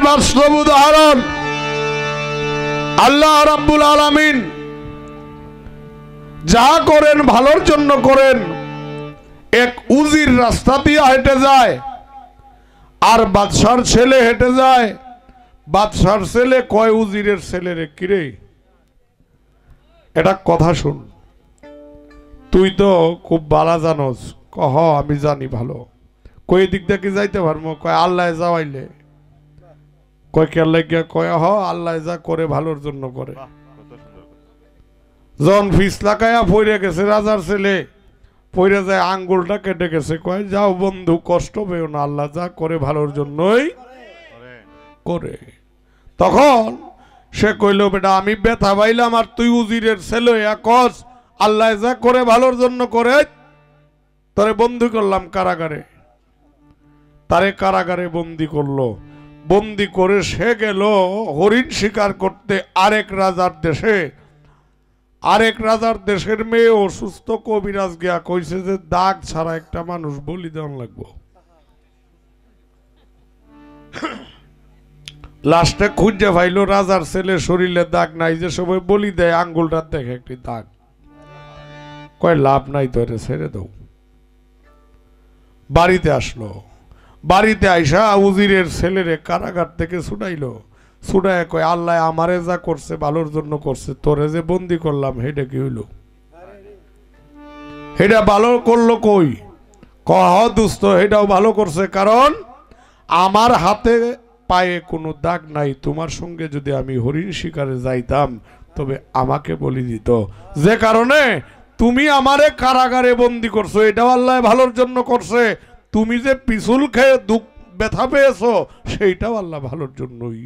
বাস্তব উদাহরণ। আল্লাহ রাব্বুল আলামিন যা করেন ভালোর জন্য করেন। এক উজির রাস্তা দিয়ে হেঁটে যায় আর বাদশার ছেলে হেঁটে যায়। বাদশার ছেলে কয় উজিরের ছেলেরে, কিরে এটা কথা শুন, তুই তো খুব ভালো জানোস। কহ আমি জানি ভালো। কই দিক দিয়ে কি যাইতে পারবো? কয় আল্লাহ যাওয়াইলে। কয় কে লাগিয়া? কয় হ আল্লাহ যা করে ভালোর জন্য করে। জন ফিস লাগাইয়া পড়ে গেছে রাজার ছেলে, পড়ে যায় আঙ্গুলটা কেটে গেছে। কয় যাও বন্ধু কষ্ট পেও না, আল্লাহ যা করে ভালোর জন্যই করে। তখন সে কইল বেটা আমি ব্যথা পাইলাম আর তুই উজিরের ছেলে কস আল্লাহ যা করে ভালোর জন্য করে, তোরে বন্দি করলাম কারাগারে। তারে কারাগারে বন্দি করলো। বন্দি করে সে গেল হরিণ শিকার করতে আরেক রাজার দেশে। আরেক রাজার দেশের মেয়ে অসুস্থ, কবিরাজ গিয়া কইছে যে দাগ ছাড়া একটা মানুষ বলি দেওয়ান লাগবো। লাস্টে খুঁজে পাইল রাজার ছেলে শরীরে দাগ নাই, যে সবাই বলি দেয় আঙ্গুলটার দেখে একটি দাগ। কয় লাভ নাই তো ছেড়ে দাও। বাড়িতে আসলো। বাড়িতে আইসা উজিরের ছেলেরে কারাগার থেকে ছুটাইলো। ছুটায় কয় আল্লাহ আমারে যা করছে ভালোর জন্য করছে, তোরে যে বন্দি করলাম হেটা কি হইল? হেটা ভালো করলো কই? কহ দুস্থ হেটাও ভালো করছে, কারণ আমার হাতে পায়ে কোনো দাগ নাই। তোমার সঙ্গে যদি আমি হরিণ শিকারে যাইতাম তবে আমাকে বলি দিত। যে কারণে তুমি আমারে কারাগারে বন্দি করছো এটাও আল্লাহ ভালোর জন্য করছে। তুমি যে পিছুল খেয়ে দুঃখ ব্যথা পেয়েছো সেইটাও আল্লাহ ভালোর জন্যই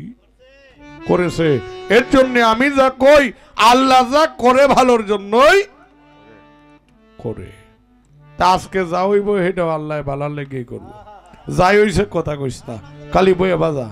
করেছে। এর জন্য আমি যা কই আল্লাহ যা করে ভালোর জন্যই করে। তা আজকে যা হইব সেটাও আল্লাহ ভালার লেগেই করবো। যাই হইছে কথা কইস না, কালি বইয়া বাজা।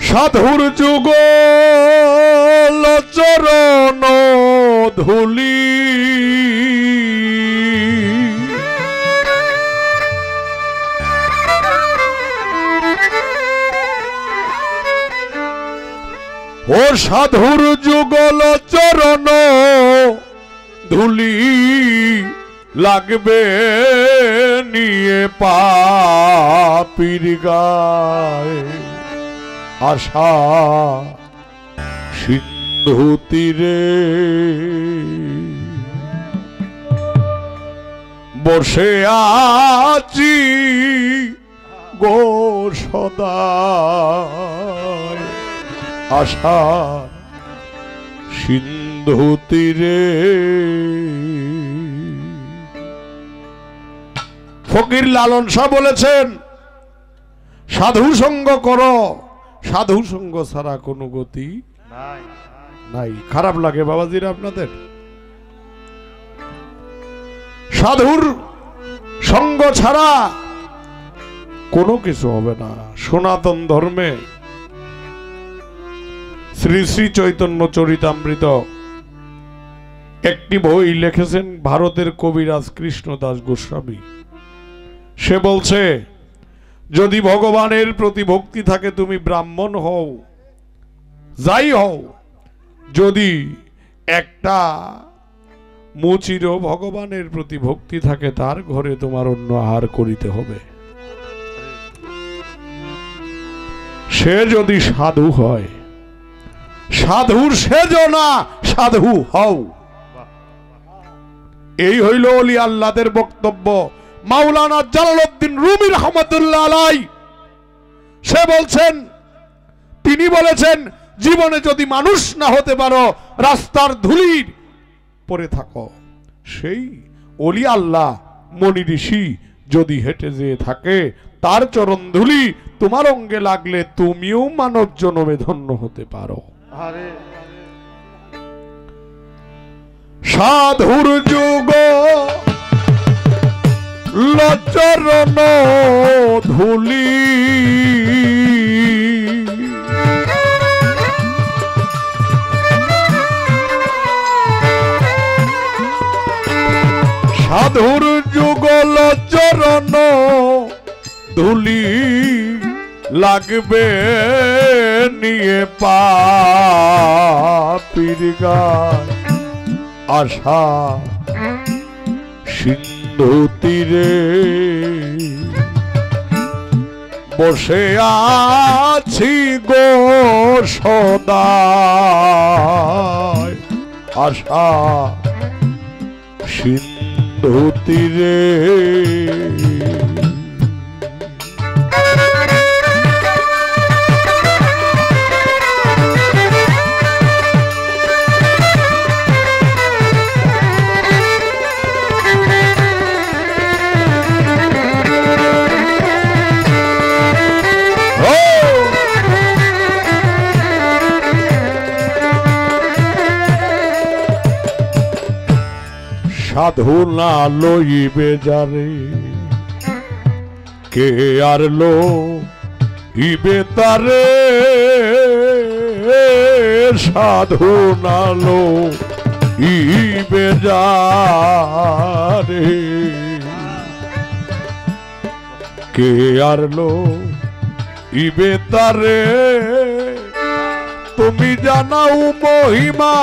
সাধুর যুগল চরণ ধুলি ও সাধুর যুগল চরণ ধুলি লাগবে নিয়ে পাপীর গায়ে আশা সিন্ধু তীরে বসে আছি গো সদা আশা সিন্ধু তীরে। ফকির লালন শাহ বলেছেন সাধু সঙ্গ করো, সাধু সঙ্গ ছাড়া কোনো গতি নাই। খারাপ লাগে বাবাজিরা আপনাদের? সাধুর সঙ্গ ছাড়া কোনো কিছু হবে না। সনাতন ধর্মে শ্রী শ্রী চৈতন্য চরিতামৃত একটি বই লিখেছেন ভারতের কবিরাজ কৃষ্ণদাস গোস্বামী। সে বলছে যদি ভগবানের প্রতি ভক্তি থাকে তুমি ব্রাহ্মণ হও, যাই হও, যদি একটা মুচিরও ভগবানের প্রতি ভক্তি থাকে তার ঘরে তোমার অন্য আহার করিতে হবে। সে যদি সাধু হয়, সাধুর সেজো না, সাধু হও। এই হইল ওলি আল্লাহদের বক্তব্য। মাওলানা জালালউদ্দিন রুমি রহমাতুল্লাহ আলাইহি সে বলছেন, তিনি বলেছেন জীবনে যদি মানুষ না হতে পারো রাস্তার ধুলির পরে থাকো। সেই ওলি আল্লাহ মনি ঋষি যদি হেঁটে যেয়ে থাকে তার চরণ ধুলি তোমার অঙ্গে লাগলে তুমিও মানব জন্মে ধন্য হতে পারো। সাধুর যুগ সাধুর যুগল চরণ ধুলি লাগবে নিয়ে পাপীর গায় আশা সিন্ধু তীরে বসে আছি গো সদায় আশা সিন্ধু তীরে সাধু না লইবে যারে কে আর লইবে তারে সাধু না লইবে যারে কে আর লইবে তারে তুমি জানাও মহিমা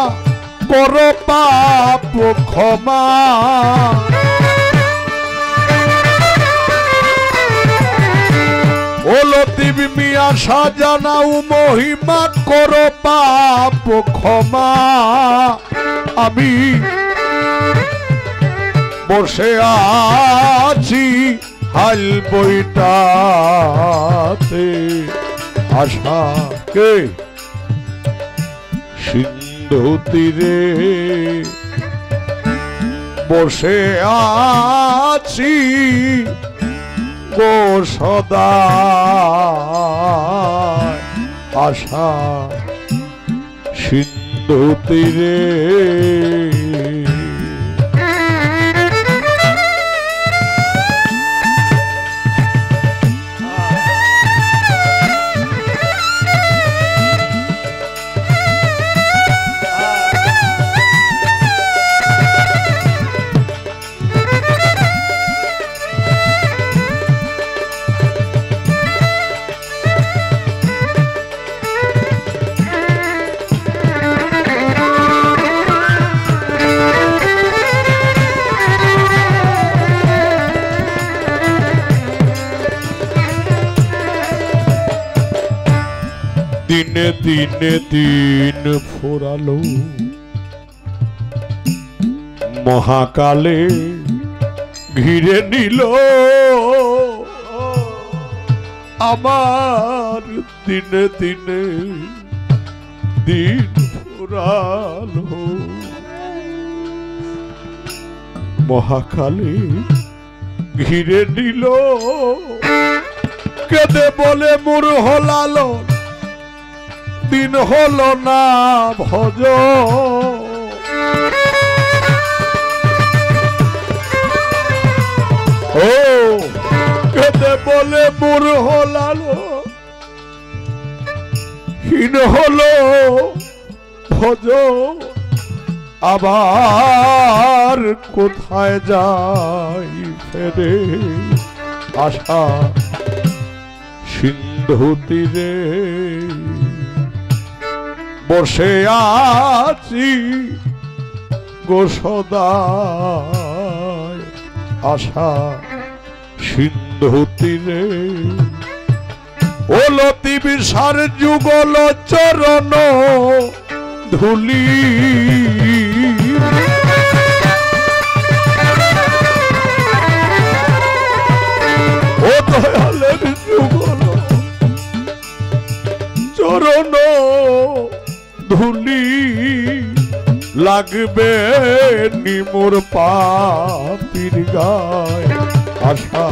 করো পাপ ক্ষমা ও লতিফ মিয়া সাজানাও মহিমা করো পাপ ক্ষমা আমি বসে আছি হাল বইটাতে আশা কে সিন্ধু তীরে বসে আছি গো সদা আশা সিন্ধু তীরে দিনে দিনে দিন ফুরালো মহাকালে ঘিরে নিল আমার দিনে দিনে দিন ফুরালো মহাকালে ঘিরে নিল কেঁদে বলে মুর হলালো দিন হলো না ভজ ও কেঁদে বলে মুর হলালো হীন হলো ভজ আবার কোথায় যাই ফেরে আশা সিন্ধু তীরে বসে আছি গো সদায় আশা সিন্ধু তীরে ও লতিফ সার যুগল চরণ ধুলি ও দয়ালের যুগল চরণ ধুলি লাগবে নিমোর পাপীর গায় আশা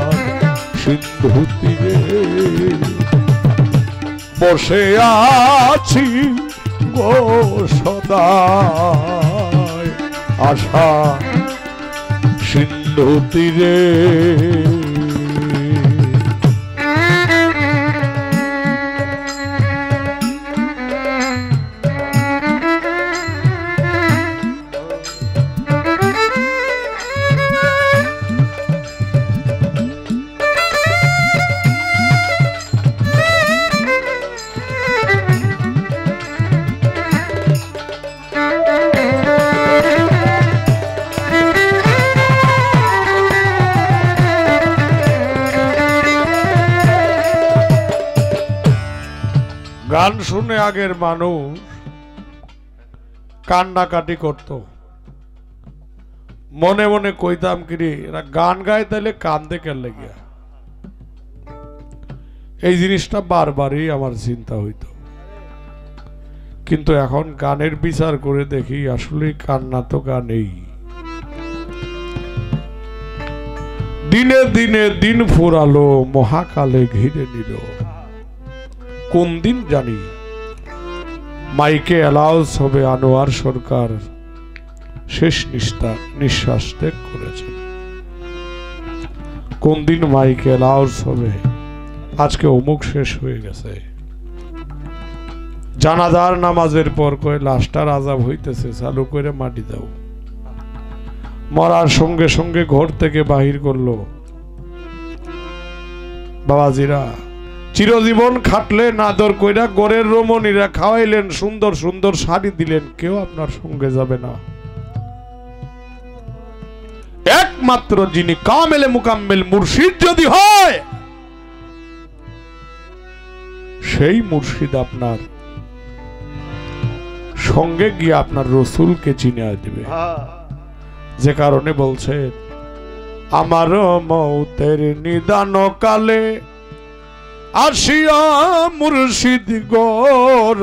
সিন্ধু তীরে বসে আছি গো সদায় আশা সিন্ধু তীরে গান শুনে আগের মানুষ কান্নাকাটি করত, মনে মনে কইতাম কিরে এরা গান গায় তাহলে কান্দে কেলে গিয়া। এই জিনিসটা বারবারই আমার চিন্তা হইতো, কিন্তু এখন গানের বিচার করে দেখি আসলে কান্না তো গানেই। দিনে দিনে দিন ফুরালো, মহাকালে ঘিরে নিল। কোন দিন জানি মাইকে অ্যালাউন্স হবে আনোয়ার সরকার শেষ নিঃশ্বাস ত্যাগ করেছেন। কোন দিন মাইকে অ্যালাউন্স হবে আজকে অমুক শেষ হয়ে গেছে। জানাজার নামাজের পর কয়ে লাশটার আযাব হইতেছে, চালু করে মাটি দাও। মরার সঙ্গে সঙ্গে ঘর থেকে বাহির করলো। বাবাজিরা চিরজীবন খাটলেন, আদর কইরা গরের রমণীরা খাওয়াইলেন, সুন্দর সুন্দর শাড়ি দিলেন, কেউ আপনার সঙ্গে যাবে না। একমাত্র যিনি কামেলে মুকাম্মেল মুর্শিদ যদি হয়, সেই মুর্শিদ আপনার সঙ্গে গিয়ে আপনার রসুলকে চিনে দিবে। যে কারণে বলছেন আমার মৌতের নিদান কালে আসিয়া মুর্শিদ গো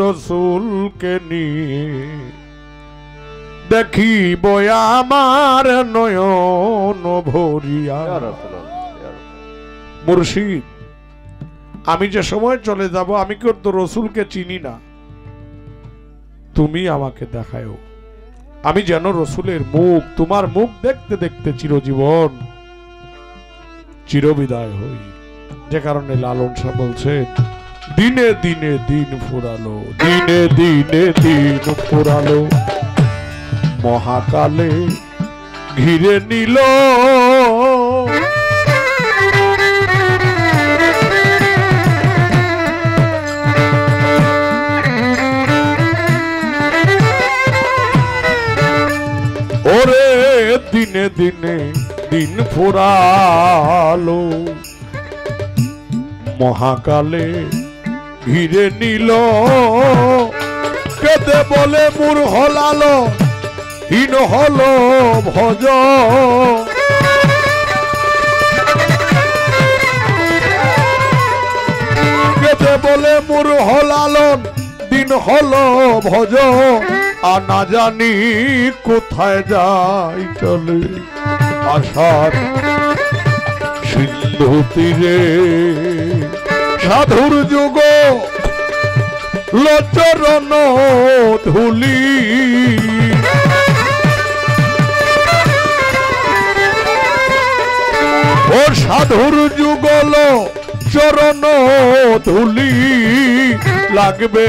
রসুলকে নিয়ে দেখিব আমার নয়ন ভরিয়া। মুর্শিদ আমি যে সময় চলে যাব, আমি কেউ তো রসুলকে চিনি না, তুমি আমাকে দেখাও, আমি যেন রসুলের মুখ, তোমার মুখ দেখতে দেখতে চিরজীবন চিরবিদায় হই। যে কারণে লালন শাহ বলছেন দিনে দিনে দিন ফুরালো, দিনে দিনে দিন ফুরালো, মহাকালে ঘিরে নিল। ওরে দিনে দিনে দিন ফুরালো, মহাকালে ঘিরে নিল। কেঁদে বলে মুর হলালো, হীন হলো ভজ। কেঁদে বলে মুর হলালন, দিন হলো ভজ। আর না জানি কোথায় যাই চলে আশার সিন্ধু তীরে। সাধুর যুগ লচরণ ধুলি, ও সাধুর যুগল চরণ ধুলি, লাগবে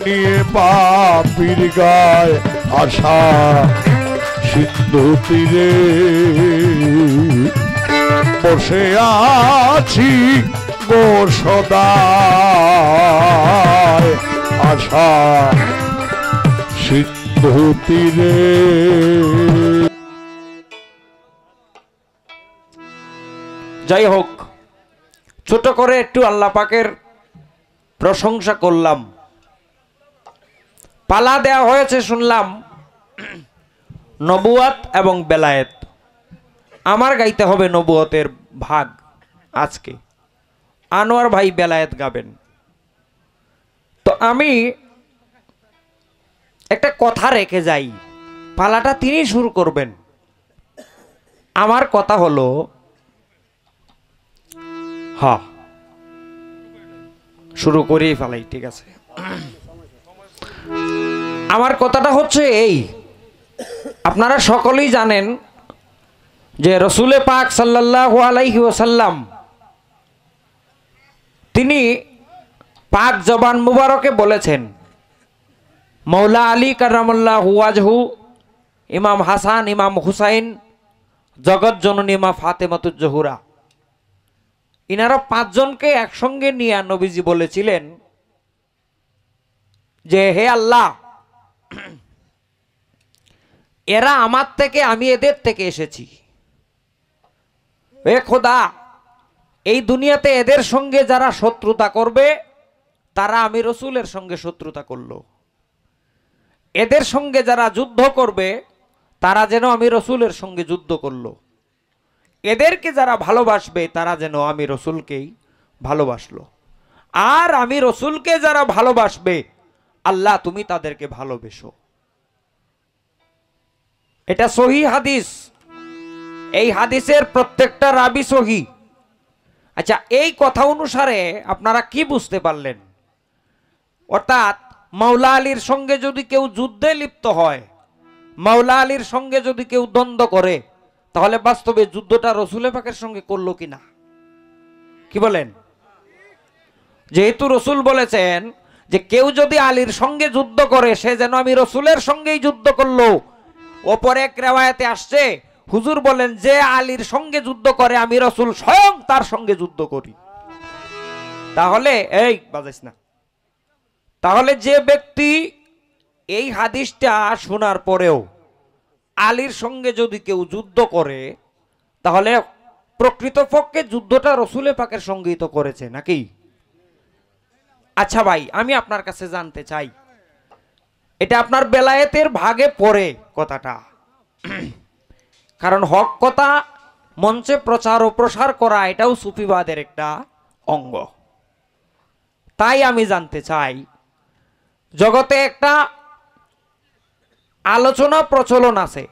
নিয়ে পাপির গায় আশা সিন্ধু তীরে। বসে আছি গো সদায় আশা সিন্ধু তীরে। যাই হোক, ছোট করে একটু আল্লাহ পাকের প্রশংসা করলাম। পালা দেয়া হয়েছে শুনলাম নবুয়াত এবং বেলায়েত। আমার গাইতে হবে নবুয়তের ভাগ আজকে, আনোয়ার ভাই বেলায়েত গাবেন। তো আমি একটা কথা রেখে যাই, পালাটা তিনি শুরু করবেন। আমার কথা হলো, হ্যাঁ শুরু করেই ফেলাই, ঠিক আছে। আমার কথাটা হচ্ছে এই, আপনারা সকলেই জানেন যে রসুলে পাক সাল্লাল্লাহু আলাইহি ওয়াসাল্লাম তিনি পাক জবান মুবারকে বলেছেন, মৌলা আলী কারামাল্লাহু ওয়াজহু, ইমাম হাসান, ইমাম হুসাইন, জগৎ জননী মা ফাতেমাতুজ জোহরা, ইনারা পাঁচজনকে একসঙ্গে নিয়ে নবীজি বলেছিলেন যে হে আল্লাহ, এরা আমার থেকে, আমি এদের থেকে এসেছি। হে খোদা, এই দুনিয়াতে এদের সঙ্গে যারা শত্রুতা করবে তারা আমি রসুলের সঙ্গে শত্রুতা করলো। এদের সঙ্গে যারা যুদ্ধ করবে তারা যেন আমি রসুলের সঙ্গে যুদ্ধ করলো। এদেরকে যারা ভালোবাসবে তারা যেন আমি রসুলকেই ভালোবাসলো। আর আমি রসুলকে যারা ভালোবাসবে আল্লাহ তুমি তাদেরকে ভালোবেসো। এটা সহি হাদিস। এই হাদিসের প্রত্যেকটা রাবি সহি। আচ্ছা, এই কথা অনুসারে আপনারা কি বুঝতে পারলেন? অর্থাৎ মাওলা আলীর সঙ্গে যদি কেউ যুদ্ধে লিপ্ত হয়, মাওলা আলীর সঙ্গে যদি কেউ দ্বন্দ্ব করে, তাহলে বাস্তবে যুদ্ধটা রসুল পাকের সঙ্গে করলো কিনা? কি বলেন? যেহেতু রসুল বলেছেন যে কেউ যদি আলীর সঙ্গে যুদ্ধ করে সে যেন আমি রসুলের সঙ্গেই যুদ্ধ করলো। অপর এক রেওয়ায়েতে আসছে হুজুর বলেন যে আলীর সঙ্গে যুদ্ধ করে আমি রসুল স্বয়ং তার সঙ্গে যুদ্ধ করি। তাহলে এই বাজাইস না, তাহলে যে ব্যক্তি এই হাদিসটা শোনার পরেও আলীর সঙ্গে যদি কেউ যুদ্ধ করে, তাহলে প্রকৃতপক্ষে যুদ্ধটা রসুল পাকের সঙ্গেই তো করেছে নাকি? আচ্ছা ভাই, আমি আপনার কাছে জানতে চাই, এটা আপনার বেলায়েতের ভাগে পড়ে কথাটা? কারণ হক কথা মঞ্চে প্রচার ও প্রসার করা এটাও সুফিবাদের একটা অঙ্গ। তাই আমি জানতে চাই, জগতে একটা আলোচনা প্রচলন আছে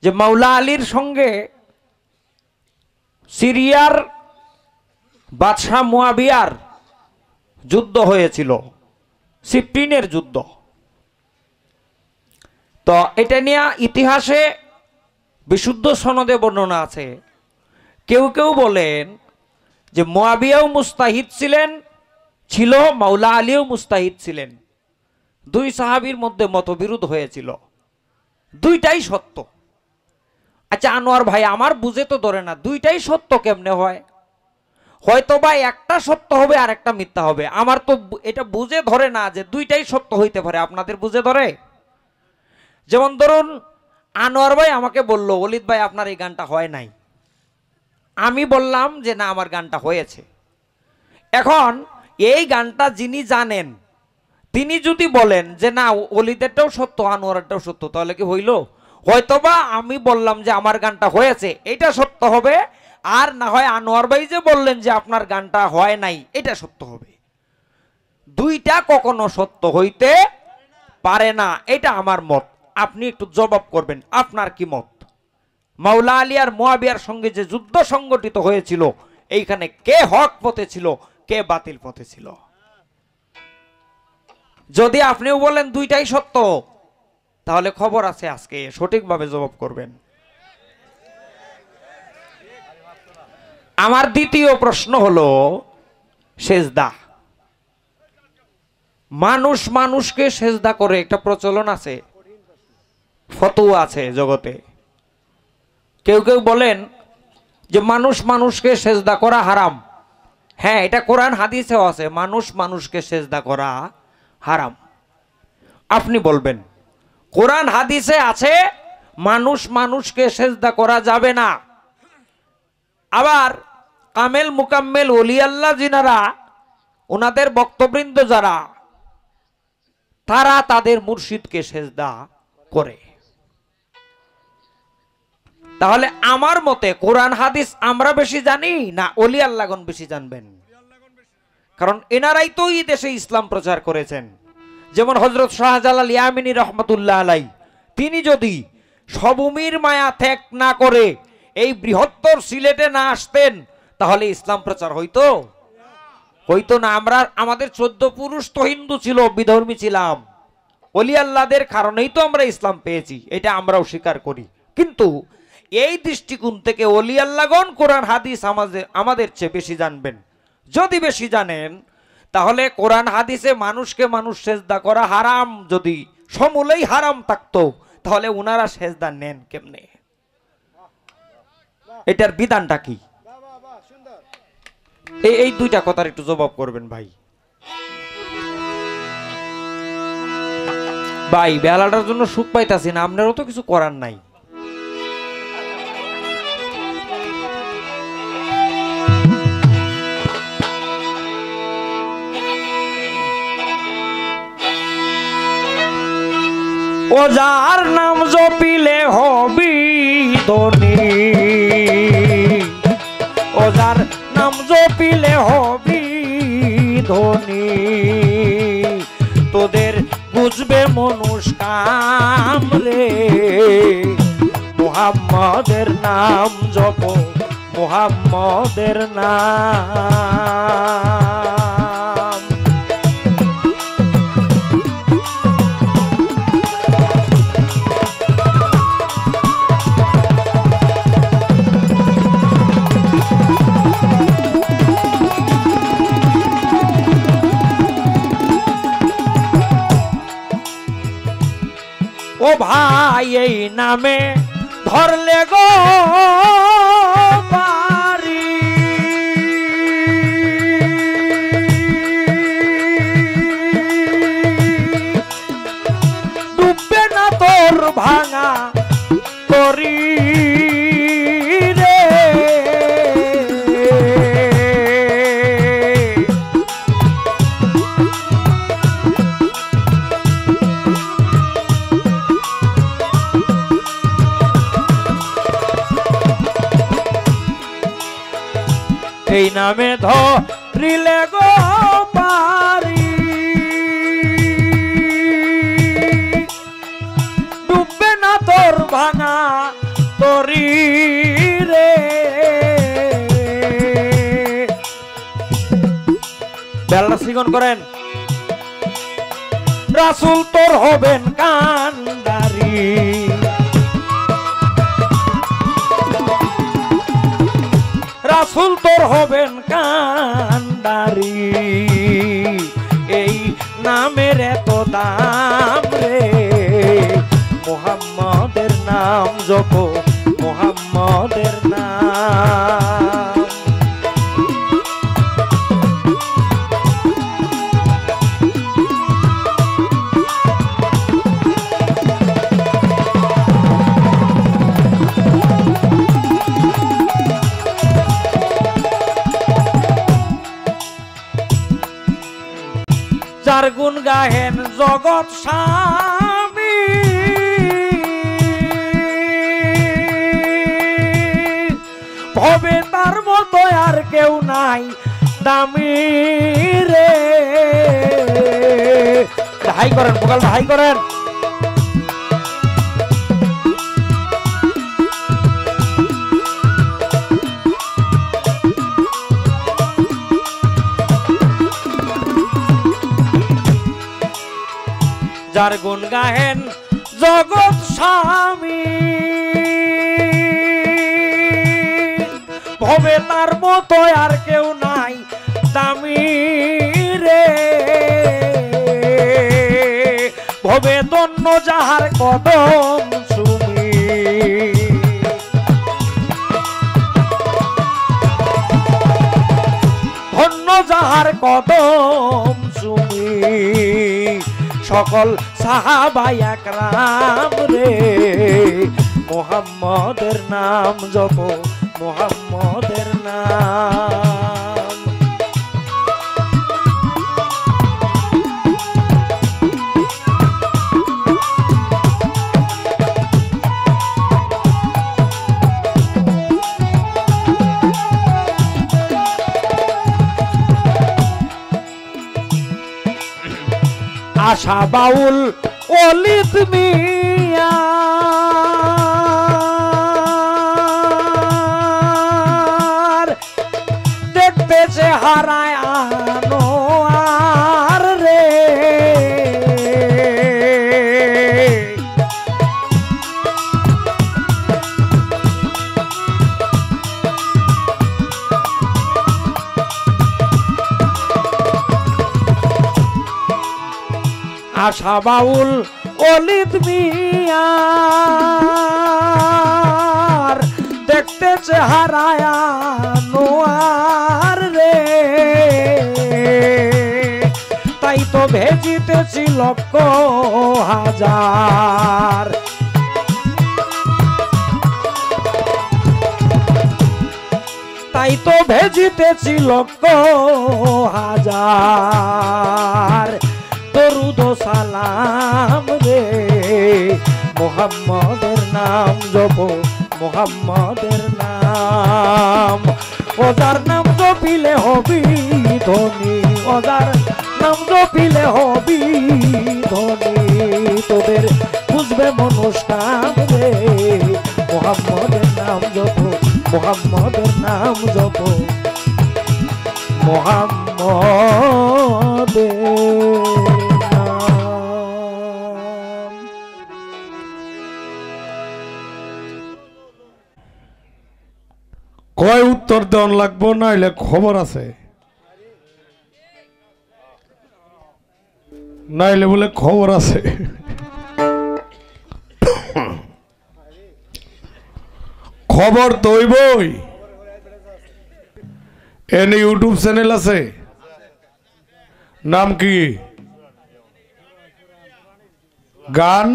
যে মাওলা আলীর সঙ্গে সিরিয়ার বাদশাহ মুয়াবিয়ার যুদ্ধ হয়েছিল, সিফটিনের যুদ্ধ। তো এটা নিয়ে ইতিহাসে বিশুদ্ধ সনদে বর্ণনা আছে। কেউ কেউ বলেন যে মুয়াবিয়াও মুস্তাহিদ ছিল, মাওলা আলীও মুস্তাহিদ ছিলেন। দুই সাহাবীর মধ্যে মতবিরোধ হয়েছিল, দুইটাই সত্য। আচ্ছা আনোয়ার ভাই, আমার বুঝে তো ধরে না, দুইটাই সত্য কেমনে হয়? হয়তো বা একটা সত্য হবে আর একটা মিথ্যা হবে। আমার তো এটা বুঝে ধরে না যে দুইটাই সত্য হইতে পারে। আপনাদের বুঝে ধরে? যেমন ধরুন আনোয়ার ভাই আমাকে বলল, ওলিদ ভাই আপনার এই গানটা হয় নাই। আমি বললাম যে না, আমার গানটা হয়েছে। এখন এই গানটা যিনি জানেন তিনি যদি বলেন যে না, ওলিদেরটাও সত্য আনোয়ারটাও সত্য, তাহলে কি হইল? হয়তোবা আমি বললাম যে আমার গানটা হয়েছে, এটা সত্য হবে। আর না হয় আনোয়ার ভাই যে বললেন যে আপনার গানটা হয় নাই, এটা সত্য হবে। দুইটা কখনো সত্য হইতে পারে না, এটা আমার মত। আপনি একটু জবাব করবেন, আপনার কি মত? মাওলা আলী আর মুয়াবিয়ার সঙ্গে যে যুদ্ধ সংগঠিত হয়েছিল, এইখানে কে হক পথে ছিল, কে বাতিল পথে ছিল? যদি আপনিও বলেন দুইটাই সত্য, তাহলে খবর আছে, আজকে সঠিকভাবে জবাব করবেন। আমার দ্বিতীয় প্রশ্ন হলো সেজদা। মানুষ মানুষকে সেজদা করে, একটা প্রচলন আছে, ফতোয়া আছে জগতে। কেউ কেউ বলেন যে মানুষ মানুষকে সেজদা করা হারাম। হ্যাঁ, এটা কোরআন হাদিসেও আছে, মানুষ মানুষকে সেজদা করা হারাম। আপনি বলবেন কোরআন হাদিসে আছে মানুষ মানুষকে সেজদা করা যাবে না। আবার কামেল মুকাম্মেল ওলি আল্লাহ যিনারা, ওনাদের বক্তবৃন্দ যারা, তারা তাদের মুর্শিদকে সেজদা করে। তাহলে আমার মতে কোরআন হাদিস আমরা বেশি জানি না ওলি আল্লাহগণ বেশি জানবেন? কারণ এনারাই তো এই দেশে ইসলাম প্রচার করেছেন। যেমন হযরত শাহজালাল ইয়ামিনী রহমতুল্লাহ আলাই, তিনি যদি সভূমির মায়া ত্যাগ না করে এই বৃহত্তর সিলেটে না আসতেন, তাহলে ইসলাম প্রচার হইতো? হইতো না। আমাদের 14 পুরুষ তো হিন্দু ছিল, বিধর্মী ছিলাম। ওলি আল্লাহদের কারণেই তো আমরা ইসলাম পেয়েছি, এটা আমরাও স্বীকার করি। কিন্তু এই দৃষ্টিকোণ থেকে ওলি আল্লাহগণ কোরআন হাদিস আমাদের চেয়ে বেশি জানবেন। যদি বেশি জানেন, তাহলে কোরআন হাদিসে মানুষকে মানুষ সেজদা করা হারাম যদি সমূলেই হারাম থাকতো, তাহলে উনারা সেজদা নেন কেমনে? এটার বিধানটা কি? এই দুইটা কথার একটু জবাব করবেন ভাই। ভাই বেলাটার জন্য সুখ পাইতাছি না, আপনারও তো কিছু করার নাই। ও যার নাম জপিলে হবি ধনী, ও যার নাম জপিলে হবি ধনী, তোদের বুঝবে মানুষ কাম রে। মুহাম্মাদের নাম জপ, মুহাম্মাদের নাম। ও ভাই এই নামে ধরলে গো পারি, ডুববে না তোর ভাঙা তরি রে। এই নামে ধরিলে গো পারি, ডুববে না তোর ভাঙা তরি রে। বেলটা সিগন করেন। রাসূল তোর হবেন কান্ডারি, রাসূল তোর হবেন কান্ডারি, এই নামের এত দাম রে। মুহাম্মাদের নাম জপ, মুহাম্মাদের নাম। যার গুণ গাহেন জগৎ স্বামী, ভবে তার মতো আর কেউ নাই দামি রে। হাই করেন, ভোকাল হাই করেন। যার গুণ গাহেন জগৎ স্বামী, ভবে তার মতো আর কেউ নাই দামি রে। ভবে ধন্য যাহার কদম চুমি, ধন্য যাহার কদম চুমি, সকল সাহাবা একরাম রে। মুহাম্মাদের নাম জপ, মুহাম্মাদের নাম। আশা বাউল অলিদ মিয়া, দেখতে যে হারায় আনোয়ার রে। আশা বাউল অলিদ মিয়ার, দেখতে চেহারায় আনোয়ার রে। তাই তো ভেজিতেছি লক্ষ হাজার, তাই তো ভেজিতেছি লক্ষ হাজার। দরুদ সালাম রে মুহাম্মাদের নাম জপো মুহাম্মাদের নাম ওজার নাম জপিলে হবি ধনী ওজার নাম জপিলে হবি ধনী তোদের বুঝবে মনুষ্কাম রে মুহাম্মাদের নাম জপো মুহাম্মাদের নাম জপো মুহাম্মাদের নাম। কয় উত্তর দেওয়ান লাগবো নাইলে খবর আছে, নাইলে বলে খবর আছে। খবর তো হইবই। এনে ইউটিউব চ্যানেল আছে, নাম কি? গান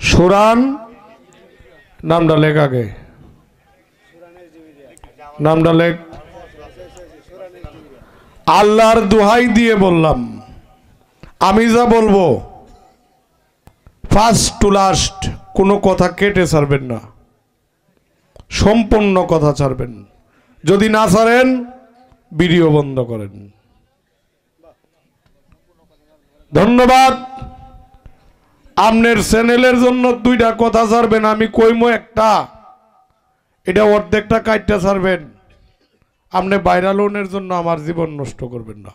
সুরান, নামটা লেখ আগে, নামটা লেখ। আল্লাহর দোহাই দিয়ে বললাম, আমি যা বলবো ফার্স্ট টু লাস্ট কোনো কথা কেটে ছাড়বেন না, সম্পূর্ণ কথা ছাড়বেন। যদি না ছাড়েন ভিডিও বন্ধ করেন। ধন্যবাদ। আপনার চ্যানেলের জন্য দুইটা কথা ছাড়বেন, আমি কইমো একটা, এটা অর্ধেকটা কাটটা ছাড়বেন। আপনি ভাইরাল হওয়ার জন্য আমার জীবন নষ্ট করবেন না।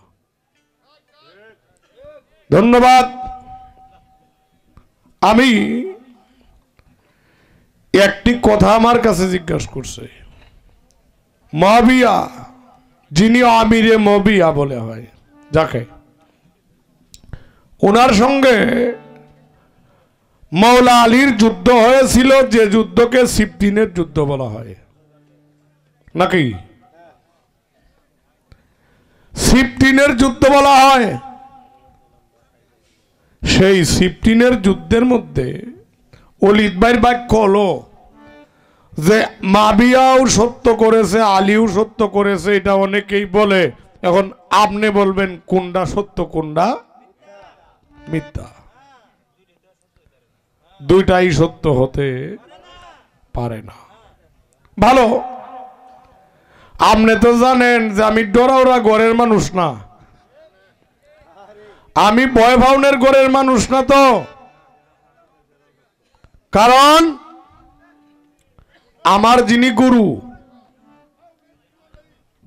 ধন্যবাদ। আমি একটি কথা আমার কাছে জিজ্ঞাসা করছে, মুআবিয়া যিনি আমিরে মুআবিয়া বলে হয় যাকে, ওনার সঙ্গে মাওলা আলীর যুদ্ধ হয়েছিল, যে যুদ্ধকে সিফটিনের যুদ্ধ বলা হয় নাকি? সিফটিনের যুদ্ধ বলা হয়। সেই সিফটিনের যুদ্ধের মধ্যে ওলিদ ভাইয়ের বাক্য হলো যে মুআবিয়াও সত্য করেছে, আলীও সত্য করেছে, এটা অনেকেই বলে। এখন আপনি বলবেন কোনটা সত্য কোনটা মিথ্যা? দুইটাই সত্য হতে পারে না। ভালো, আপনি তো জানেন যে আমি ডরাওরা ঘরের মানুষ না, আমি ভয় ভাবনের ঘরের মানুষ না। তো কারণ আমার যিনি গুরু,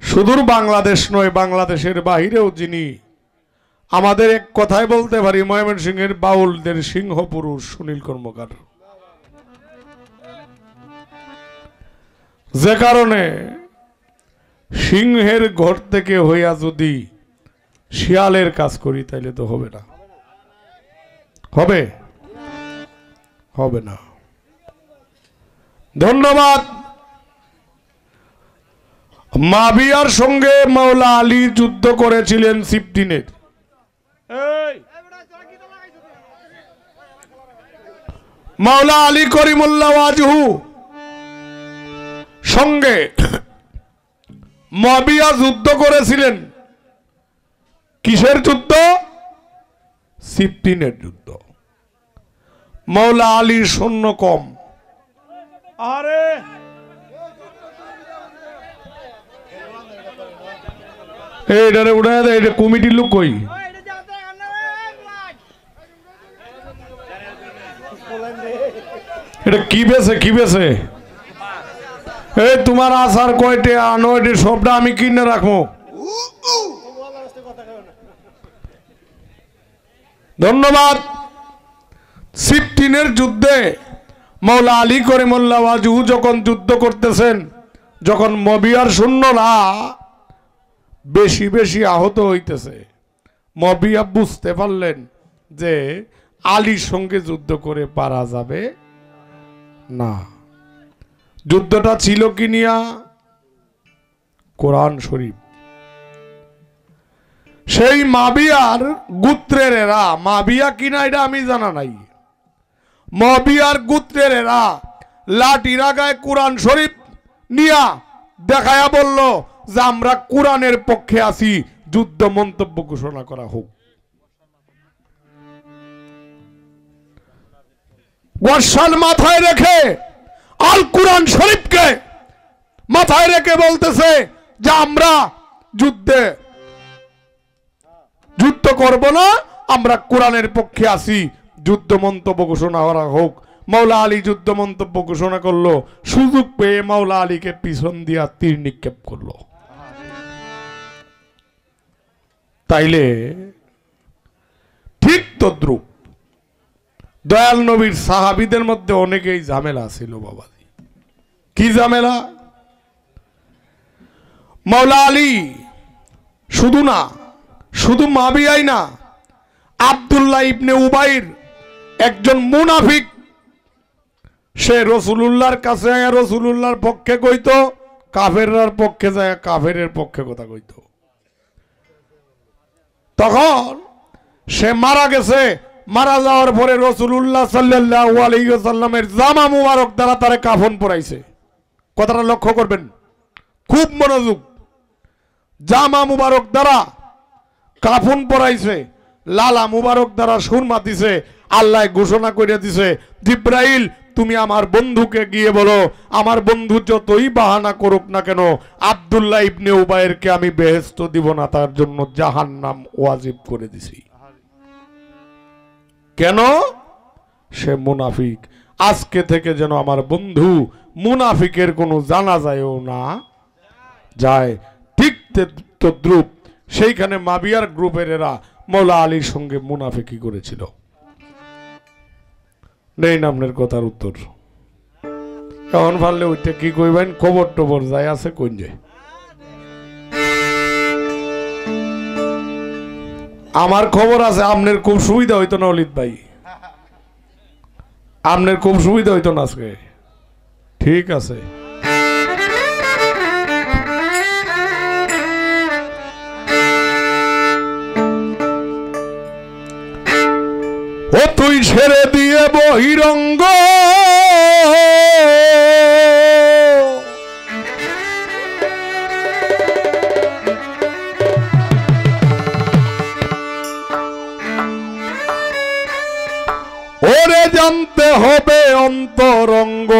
সুদূর বাংলাদেশ নয়, বাংলাদেশের বাহিরেও যিনি, আমাদের এক কথায় বলতে পারি ময়মনসিংহের বাউলদের সিংহ পুরুষ সুনীল কর্মকার। যে কারণে সিংহের ঘর থেকে হইয়া যদি শিয়ালের কাজ করি তাইলে তো হবে না। হবে? হবে না। ধন্যবাদ। মুআবিয়ার সঙ্গে মাওলা আলী যুদ্ধ করেছিলেন সিফটিনের। মাওলা আলী করিমুল্লাহ ওয়াজহু সঙ্গে মুআবিয়া যুদ্ধ করেছিলেন। কিসের যুদ্ধ? সিফটিনের যুদ্ধ। মাওলা আলীর সৈন্য কম। আরে এইটারে উঠায় দেয়, এটা কমিটির লোক কই? এটা কি বেছে, কি বেছে? এই তোমার আসার কয়টে আনো, এটা সবটা আমি কিনে রাখবো। ধন্যবাদ। সিফটিনের যুদ্ধে মাওলা আলী করিমুল্লাহ ওয়াজহু যখন যুদ্ধ করতেছেন, যখন মুআবিয়ার সৈন্যরা বেশি বেশি আহত হইতেছে, মুআবিয়া বুঝতে পারলেন যে আলীর সঙ্গে যুদ্ধ করে পারা যাবে না। যুদ্ধটা ছিল কি নিয়া? কোরআন শরীফ। সেই মুআবিয়ার গোত্রের এরা, মুআবিয়া কিনা এটা আমি জানা নাই, মুআবিয়ার গোত্রের এরা লাঠি রাগায় কোরআন শরীফ নিয়া দেখায়া বলল যে আমরা কোরআনের পক্ষে আছি, যুদ্ধ মন্তব্য ঘোষণা করা হোক। গোসাল মাথায় রেখে আল কুরআন শরীফকে মাথায় রেখে বলতেছে যে আমরা যুদ্ধ করব না, আমরা কোরআনের পক্ষে আছি, যুদ্ধ মন্তব্য ঘোষণা করা হোক। মাওলা আলী যুদ্ধ মন্তব্য ঘোষণা করলো, সুযোগ পেয়ে মাওলা আলীকে পিছন দিয়া তীর নিক্ষেপ করলো। তাইলে ঠিক তদ্রুপ দয়াল নবীর সাহাবীদের মধ্যে অনেকেই ঝামেলা ছিল বাবাজি। কি ঝামেলা? মাওলা আলী শুধু মাবিয়াই না, আব্দুল্লাহ ইবনে উবাইর একজন মুনাফিক, সে রাসূলুল্লাহর কাছে রাসূলুল্লাহর পক্ষে কইতো, কাফেররার পক্ষে যায় কাফেরের পক্ষে কথা কইতো। তখন সে মারা গেছে, মারা যাওয়ার পরে রাসূলুল্লাহ সাল্লাল্লাহু আলাইহি ওয়াসাল্লামের জামা মুবারক দ্বারা তারে কাফন পরাইছে। কথাটা লক্ষ্য করবেন, খুব মনোযোগ। জামা মুবারক দ্বারা কাফন পরাইছে, লালা মুবারক দ্বারা সুরমা দিছে। আল্লাহ ঘোষণা করে দিছে, জিব্রাইল তুমি আমার বন্ধুকে গিয়ে বলো, আমার বন্ধু যতই বাহানা করুক না কেন, আব্দুল্লাহ ইবনে উবাইরকে আমি বেহেশত দিব না, তার জন্য জাহান্নাম ওয়াজিব করে দিছি। কেন? সে মুনাফিক। আজকে থেকে যেন আমার বন্ধু মুনাফিকের কোনো জানাজায়ও না যায়। ঠিক তদ্রুপ সেইখানে মাবিয়ার গ্রুপের এরা মাওলা আলীর সঙ্গে মুনাফিকি করেছিল। নেই নামের কথার উত্তর। এখন পারলে ওইটা কি কইবেন, খবর টবর যায় আছে কোন যে। আমার খবর আছে, আপনার খুব সুবিধা হইতো না অলিত ভাই, আপনার খুব সুবিধা হইতো না আজকে। ঠিক আছে, ও তুই ছেড়ে দিয়ে বহিরঙ্গ, ওরে জানতে হবে অন্তরঙ্গ,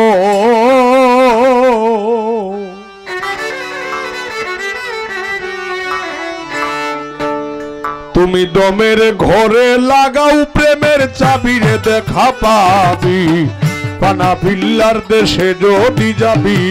তুমি দমের ঘরে লাগাও প্রেমের চাবিরে দেখা পাবি, পানা বিল্লার দেশে যদি যাবি।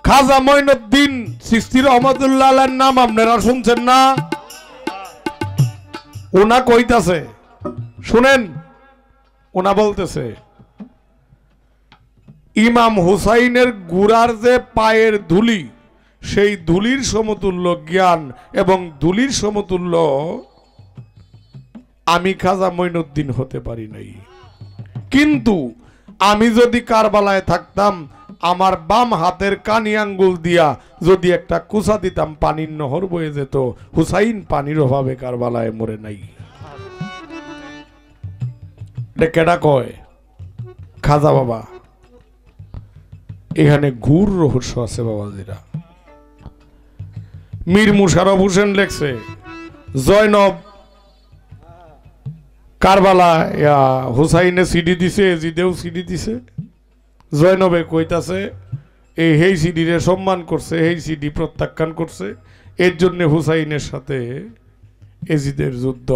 খাজা মঈনুদ্দিন চিশতি রহমাতুল্লাহ আলাইহির নাম আপনারা শুনছেন না? ওনা কইতাছে, শুনেন, ওনা বলতেছে ইমাম হুসাইনের গুড়ার যে পায়ের ধুলি, সেই ধুলির সমতুল্য জ্ঞান এবং ধুলির সমতুল্য আমি খাজা মঈনুদ্দিন হতে পারি নাই। কিন্তু আমি যদি কারবালায় থাকতাম, আমার বাম হাতের কানি আঙ্গুল দিয়া যদি একটা কুচা দিতাম, পানির নহর বয়ে যেত। হুসাইন পানির অভাবে কারবালায় মরে নাই। কেডা কয়? খাজা বাবা। এখানে ঘুর রহস্য আছে বাবাজিরা। মীর মুশারফ হোসেন লেখছে, জয়নব কারবালা হুসাইনে সিডি দিছে, এজিদেও সিডি দিছে। জয়নবে কইতাছে এই হেই সিডি রে সম্মান করছে, হেই সিডি প্রত্যাখ্যান করছে, এর জন্য হুসাইনের সাথে এজিদের যুদ্ধ।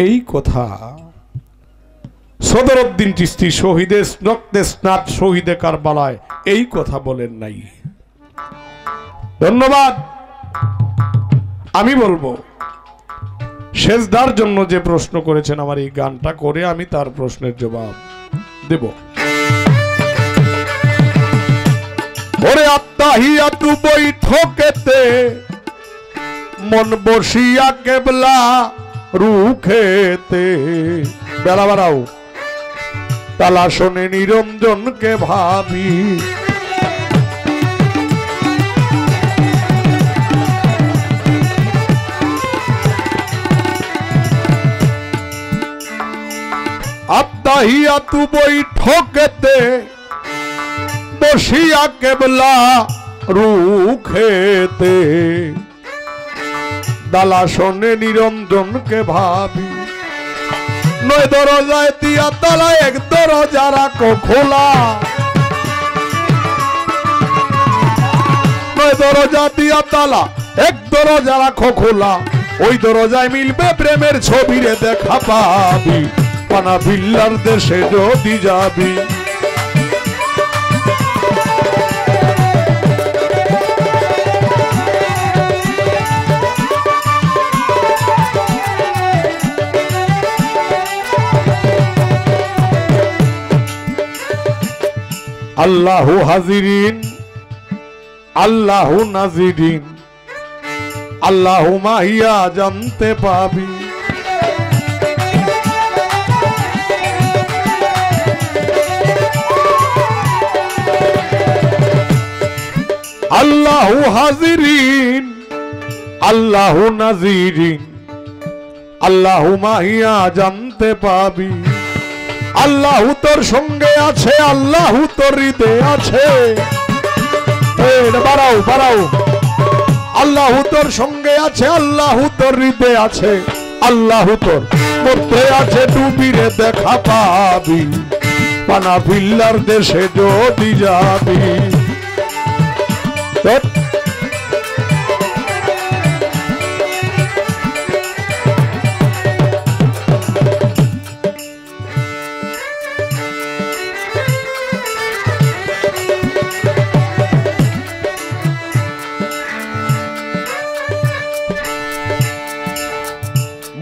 এই কথা সদরউদ্দিন চিশতি শহীদে রক্তে স্নাত শহীদে কারবালায় এই কথা বলেন নাই। ধন্যবাদ। আমি বলবো শেষদার জন্য যে প্রশ্ন করেছেন, আমার এই গানটা করে আমি তার প্রশ্নের জবাব দেব। ওরে আত্তাহিয়াতু বৈঠকেতে মন বসিয়া কেবলা রুখেতে, বেলা বাড়াও তালা শোনে নিরঞ্জনকে ভাবি। বাহিয়া তু বৈঠকেতে বসিয়া কেবলা রুখেতে দালাসনে নিরঞ্জনকে ভাবি নয় দরজায় দিয়া তালা এক দরজা রাখো খোলা নয় দরজা দিয়া তালা এক দরজা রাখো খোলা ওই দরজায় মিলবে প্রেমের ছবিরে দেখা পাবি পানা বিল্লার দেশে যদি যাবি আল্লাহু হাজিরিন আল্লাহু নাজিরিন আল্লাহু মাহিয়া জানতে পাবি আল্লাহু হাজিরিন আল্লাহু নাজিরিন আল্লাহু মাহিয়া জানতে পাবি আল্লাহু তোর সঙ্গে আছে আল্লাহু তোর হৃদয়ে আছে বাড়াও বাড়াও আল্লাহু তোর সঙ্গে আছে আল্লাহু তোর হৃদয়ে আছে আল্লাহু তোর মধ্যে আছে ডুবিরে দেখা পাবি পানা বিল্লার দেশে যদি যাবি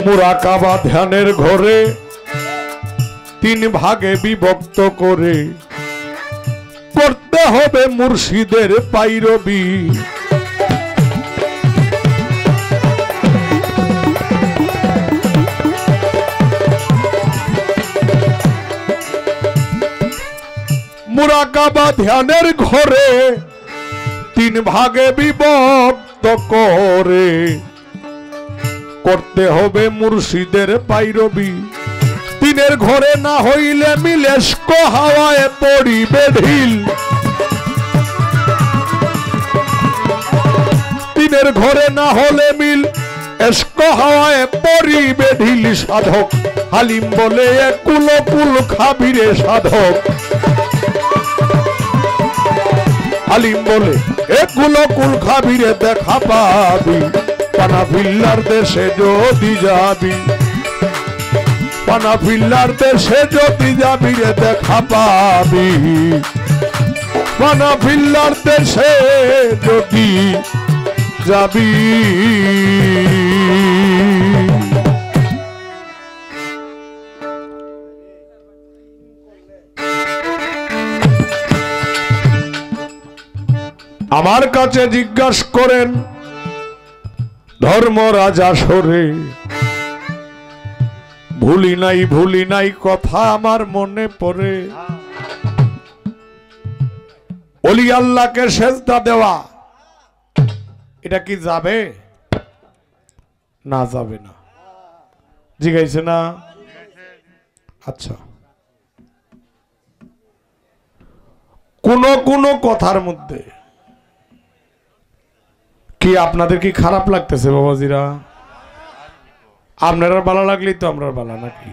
মুরাকাবা ধ্যানের ঘরে তিন ভাগে বিভক্ত করে করতে হবে মুর্শিদের পাইরবি মুরাকাবা ধ্যানের ঘরে তিন ভাগে বিভক্ত করে করতে হবে মুর্শিদের পাইরবি তিনের ঘরে না হইলে মিলেস্ক হাওয়ায় পড়িবে ঢিল তিনের ঘরে না হলে মিল এস্ক হাওয়ায় পড়িবে ঢিল সাধক হালিম বলে কুল কুল খাবিরে সাধক হালিম বলে কুল কুল খাবিরে দেখা পাবি পানা বিল্লার দেশে যদি যাবি পানা বিল্লার দেশে যদি যাবি রে দেখা পাবি পানা বিল্লার দেশে যদি যাবি আমার কাছে জিজ্ঞাসা করেন ধর্মরাজ আসরে ভুলি নাই কথা আমার মনে পড়ে ওলি আল্লাহকে সেজদা দেওয়া এটা কি যাবে না যাবে না জিজ্ঞাসা না আচ্ছা কোন কথার মধ্যে কি আপনাদের কি খারাপ লাগতেছে বাবাজিরা আপনারা ভালো লাগলেই তো আমরা ভালো নাকি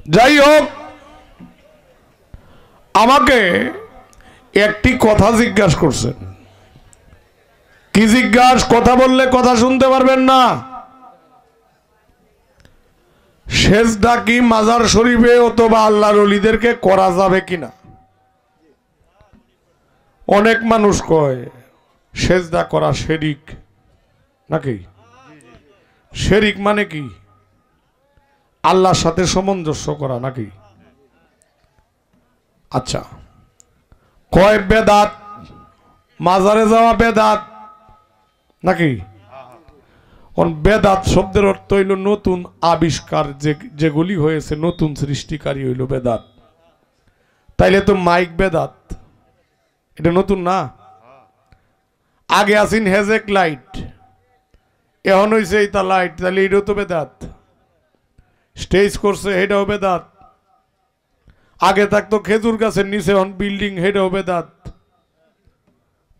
যাই হোক আমাকে একটি কথা জিজ্ঞাসা করছেন কি জিজ্ঞাসা কথা বললে কথা শুনতে পারবেন না সেজদা কি মাজার শরীফে অথবা আল্লাহর ওলিদেরকে করা যাবে কিনা অনেক মানুষ কয় সেজদা করা শিরক নাকি শিরক মানে কি আল্লাহর সাথে সামঞ্জস্য করা নাকি আচ্ছা কয় বেদাত মাজারে যাওয়া বেদাত নাকি বেদাত শব্দের অর্থ হইল নতুন আবিষ্কার যেগুলি হয়েছে নতুন সৃষ্টিকারী হইল বেদাত তাইলে তো মাইক বেদাত এটা নতুন না আগে আসিন হেজেক লাইট এখন হয়েছে এই তা লাইট, তাহলে এটাও তো বেদাত। স্টেজ করছে এটাও বেদাত। আগে থাকতো খেজুর গাছের নিচে, এখন বিল্ডিং, এটাও বেদাত।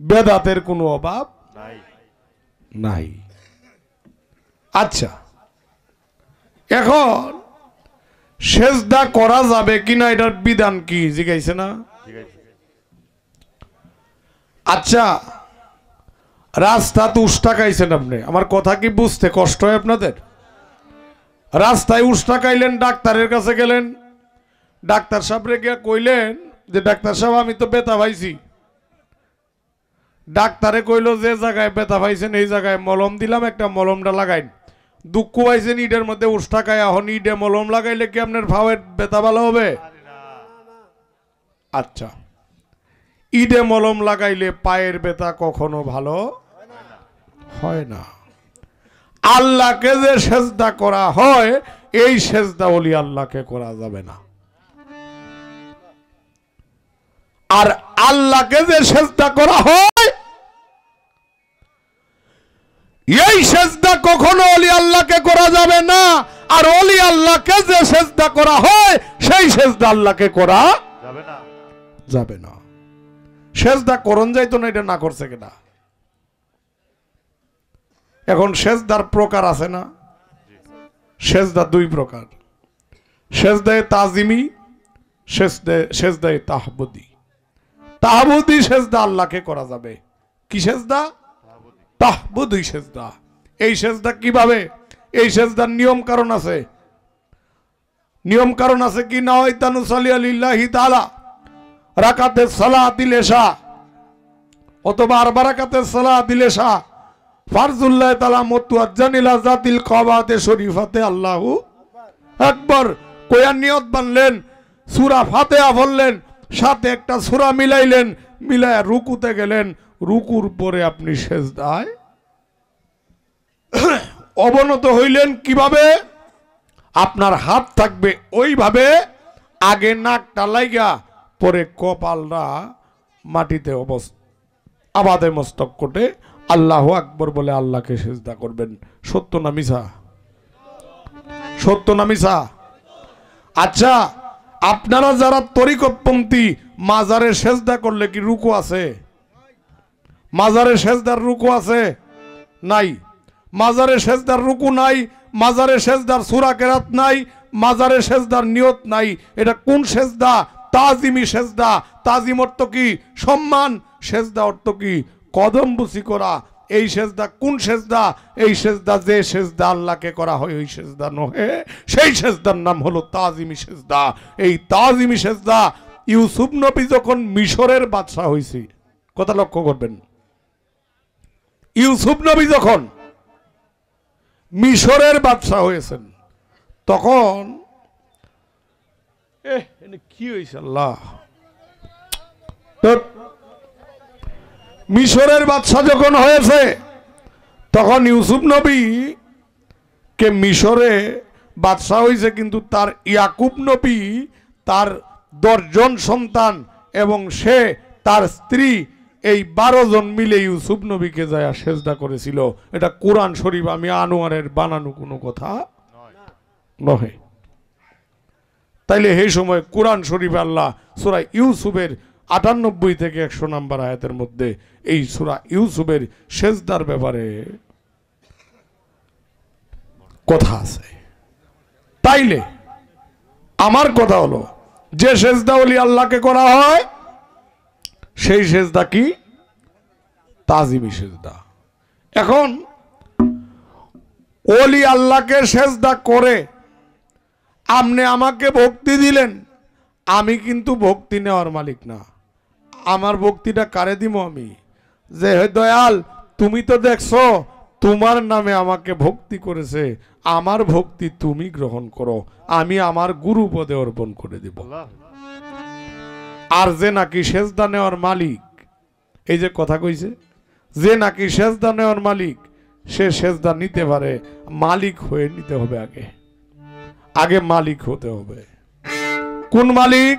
বেদাতের কোনো অভাব নাই। আচ্ছা, এখন সেজদা করা যাবে কিনা এটার বিধান কি জিজ্ঞাসা না? আচ্ছা, রাস্তাতে উষ্টা খাইছেন আপনি, আমার কথা কি বুঝতে কষ্ট হয় আপনাদের? রাস্তায় উষ্টা খাইলেন, ডাক্তারের কাছে গেলেন, ডাক্তার সাহেবরে গিয়ে কইলেন যে ডাক্তার সাহেব আমি তো ব্যথা পাইছি। ডাক্তারে কইলো যে জায়গায় ব্যথা পাইছেন এই জায়গায় মলম দিলাম, একটা মলমটা লাগাইন। দুঃখ পাইছেন ইটের মধ্যে উষ্টা খায়, এখন ইটে মলম লাগাইলে কি আপনার ভাবের ব্যথা ভালো হবে? আচ্ছা, ইটে মলম লাগাইলে পায়ের ব্যথা কখনো ভালো হয় না। আল্লাহকে যে সেজদা করা হয় এই সেজদা ওলি আল্লাহকে করা যাবে না। আর আল্লাহকে যে সেজদা করা হয় এই সেজদা কখনো ওলি আল্লাহকে করা যাবে না। আর ওলি আল্লাহকে যে সেজদা করা হয় সেই সেজদা আল্লাহকে করা যাবে না। সেজদা করণ যাইতো না, এটা না করছে কিনা? এখন সেজদার প্রকার আছে না? সেজদা দুই প্রকার, সেজদায়ে তাজিমি, সেজদায়ে তাহবুদি। তাহবুদি সেজদা আল্লাহকে করা যাবে। কি সেজদা? তাহবুদি সেজদা। এই সেজদা কিভাবে? এই সেজদার নিয়ম কারণ আছে। নিয়ম কারণ আছে কি? না হয় তানুসালি আলিল্লাহি তাআলা রাকাতে সালাতিল ইশা অথবা 4 রাকাতে সালাতিল ইশা ফারজুল্লাহ তাআলা মুতাওয়াজ্জান ইলা জাতিল কাবাতে শরীফাতে আল্লাহু আকবার কোয়া নিয়ত বানলেন, সূরা ফাতিহা পড়লেন, সাথে একটা সূরা মিলাইলেন, মিলায়া রুকুতে গেলেন, রুকুর পরে আপনি সেজদায় অবনত হইলেন। কিভাবে? আপনার হাত থাকবে ওইভাবে, আগে নাকটা লাইগা পরে কপালরা মাটিতে আবাদে মস্তক কোটে আল্লাহু আকবার বলে আল্লাহকে সেজদা করবেন। সত্য না মিছা? সত্য না মিছা? আচ্ছা, আপনারা যারা তরিকতপন্থী, মাজারে সেজদা করলে কি রুকু আছে? মাজারে সেজদার রুকু আছে? নাই। মাজারে সেজদার রুকু নাই, মাজারে সেজদার সূরা কেরাত নাই, মাজারে সেজদার নিয়ত নাই। এটা কোন সেজদা? তাজিমি সেজদা। তাজিম অর্থ কি? সম্মান। সেজদা অর্থ কি? কদম বুসি করা। এই সেজদা কোন সেজদা? এই সেজদা যে সেজদা আল্লাহকে করা হয় ওই সেজদা নহে, সেই সেজদার নাম হলো তাজিমি সেজদা। এই তাজিমি সেজদা ইউসুফ নবী যখন মিশরের বাদশা হয়েছে, কথা লক্ষ্য করবেন, ইউসুফ নবী যখন মিশরের বাদশা হয়েছেন তখন কি হয়েছে আল্লাহ, মিশরের বাদশা যখন হয়েছে তখন ইউসুফ নবী কে মিশরে বাদশা হয়েছে, কিন্তু তার ইয়াকুব নবী তার 10 জন সন্তান এবং সে তার স্ত্রী এই 12 জন মিলে ইউসুফ নবীকে যায় সেজদা করেছিল। এটা কোরআন শরীফ, আমি আনোয়ারের বানানো কোনো কথা নহে। তাইলে এই সময় কোরআন শরীফ আল্লাহ সূরা ইউসুফের 98 থেকে 100 নম্বর আয়াতের মধ্যে এই সূরা ইউসুফের সেজদার ব্যাপারে কথা আছে। তাইলে আমার কথা হলো, যে সেজদা ওলি আল্লাহকে করা হয় সেই সেজদা কি? তাজিমি সেজদা। এখন ওলি আল্লাহকে সেজদা করে আপনি আমাকে ভক্তি দিলেন, আমি কিন্তু ভক্তি নেওয়ার মালিক না। আমার ভক্তিটা কারে দিব আমি? যে হে দয়াল, তুমি তো দেখছো তোমার নামে আমাকে ভক্তি করেছে, আমার ভক্তি তুমি গ্রহণ করো, আমি আমার গুরু পদে অর্পণ করে দিব। আর যে নাকি সেজদা নেওয়ার মালিক, এই যে কথা কইছে, যে নাকি সেজদা নেওয়ার মালিক, সে সেজদা নিতে পারে, মালিক হয়ে নিতে হবে। আগে মালিক হতে হবে। কোন মালিক?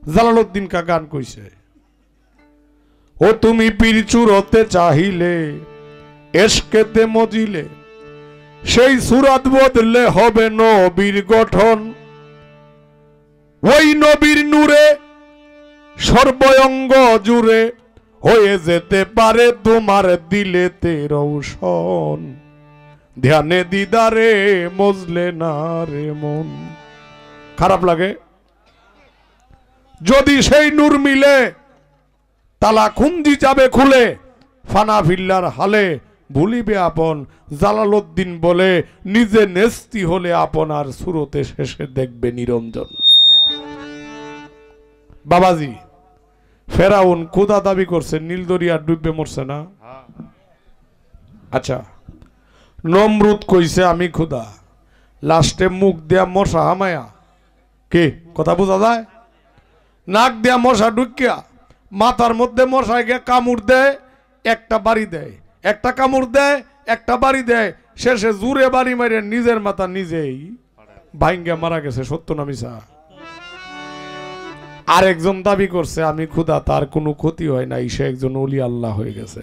জালালউদ্দিন কা গান কইছে, ও তুমি পীর চুরতে চাহিলে এশকেতে মজিলে সেই সুরাত বদলে হবে নবীর গঠন। ওই নবীর নূরে সর্বঙ্গ জুড়ে হয়ে যেতে পারে তোমার দিলেতে রৌশন। ধ্যানে দিদারে মজলে না রে মন। খারাপ লাগে যদি সেই নূর মিলে, তালা খুঞ্জি যাবে খুলে, ফানা ফিল্লার হালে ভুলিবে আপন। জালালউদ্দিন বলে নিজে নেস্তি হলে আপনার সুরতে শেষে দেখবে নিরঞ্জন। বাবাজি ফেরাউন খোদা দাবি করছে, নীলদরিয়া ডুববে মরছে না? আচ্ছা, নমরুদ কইছে আমি খোদা, লাস্টে মুখ দেয়া মশা হামায়া কে কথা বোঝা যায়? নাক দেয়া মশা ঢুকিয়া মাথার মধ্যে মশায় গিয়ে কামড় দেয়, একটা বাড়ি দেয়, একটা কামড় দেয়, একটা বাড়ি দেয়, শেষে জুড়ে বাড়ি মারে নিজের মাথা নিজেই ভাঙ্গা মারা গেছে। সত্য না মিছা? আরেকজন দাবি করছে আমি খোদা, তার কোনো ক্ষতি হয় নাই, সে একজন ওলি আল্লাহ হয়ে গেছে।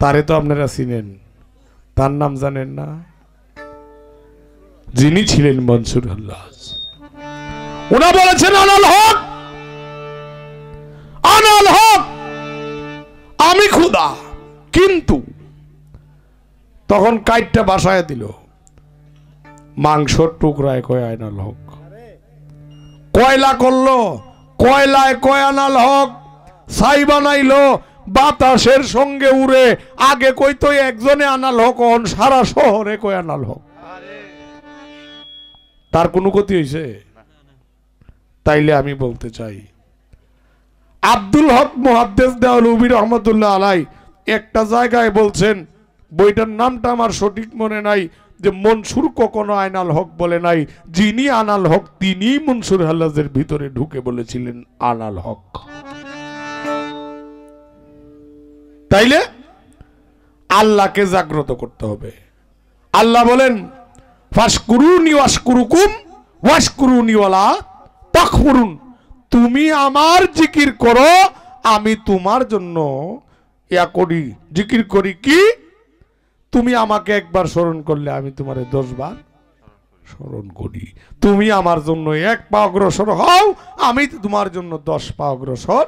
তারে তো আপনারা চিনেন, তার নাম জানেন না? যিনি ছিলেন মনসুর আল্লাহ। ওনা বলেছেন আনাল হক, আনাল হক, আমি খোদা। কিন্তু তখন কাইটটা বাসায় দিল, মাংসর টুকরায় কয় আনাল হক। কয়লা করলো, কয়লায় কয় আনাল হক। ছাই বানাইলো, বাতাসের সঙ্গে উড়ে। আগে কইতো একজনে আনাল হক, সারা শহরে কয় আনাল হক। তার কোনো ক্ষতি হয়েছে? তাইলে আমি বলতে চাই, আব্দুল হক মুহাদ্দিস দেওয়ালবী রহমতুল্লাহ আলাই একটা জায়গায় বলছেন, বইটার নামটা আমার সঠিক মনে নাই, যে মনসুর কখনো আয়নাল হক বলে নাই, যিনি আনাল হক তিনি মনসুর হাল্লাজের ভিতরে ঢুকে বলেছিলেন আনাল হক। তাইলে আল্লাহকে জাগ্রত করতে হবে। আল্লাহ বলেন ফাশকুরুনি ওয়াশকুরুকুম ওয়াশকুরুনি ওয়ালা তাকফুরুন। তুমি আমার জিকির করো, আমি তোমার জন্য ইয়া করি, জিকির করি। কি? তুমি আমাকে একবার স্মরণ করলে আমি তোমারে 10 বার স্মরণ করি। তুমি আমার জন্য 1 পা অগ্রসর হও, আমি তোমার জন্য 10 পা অগ্রসর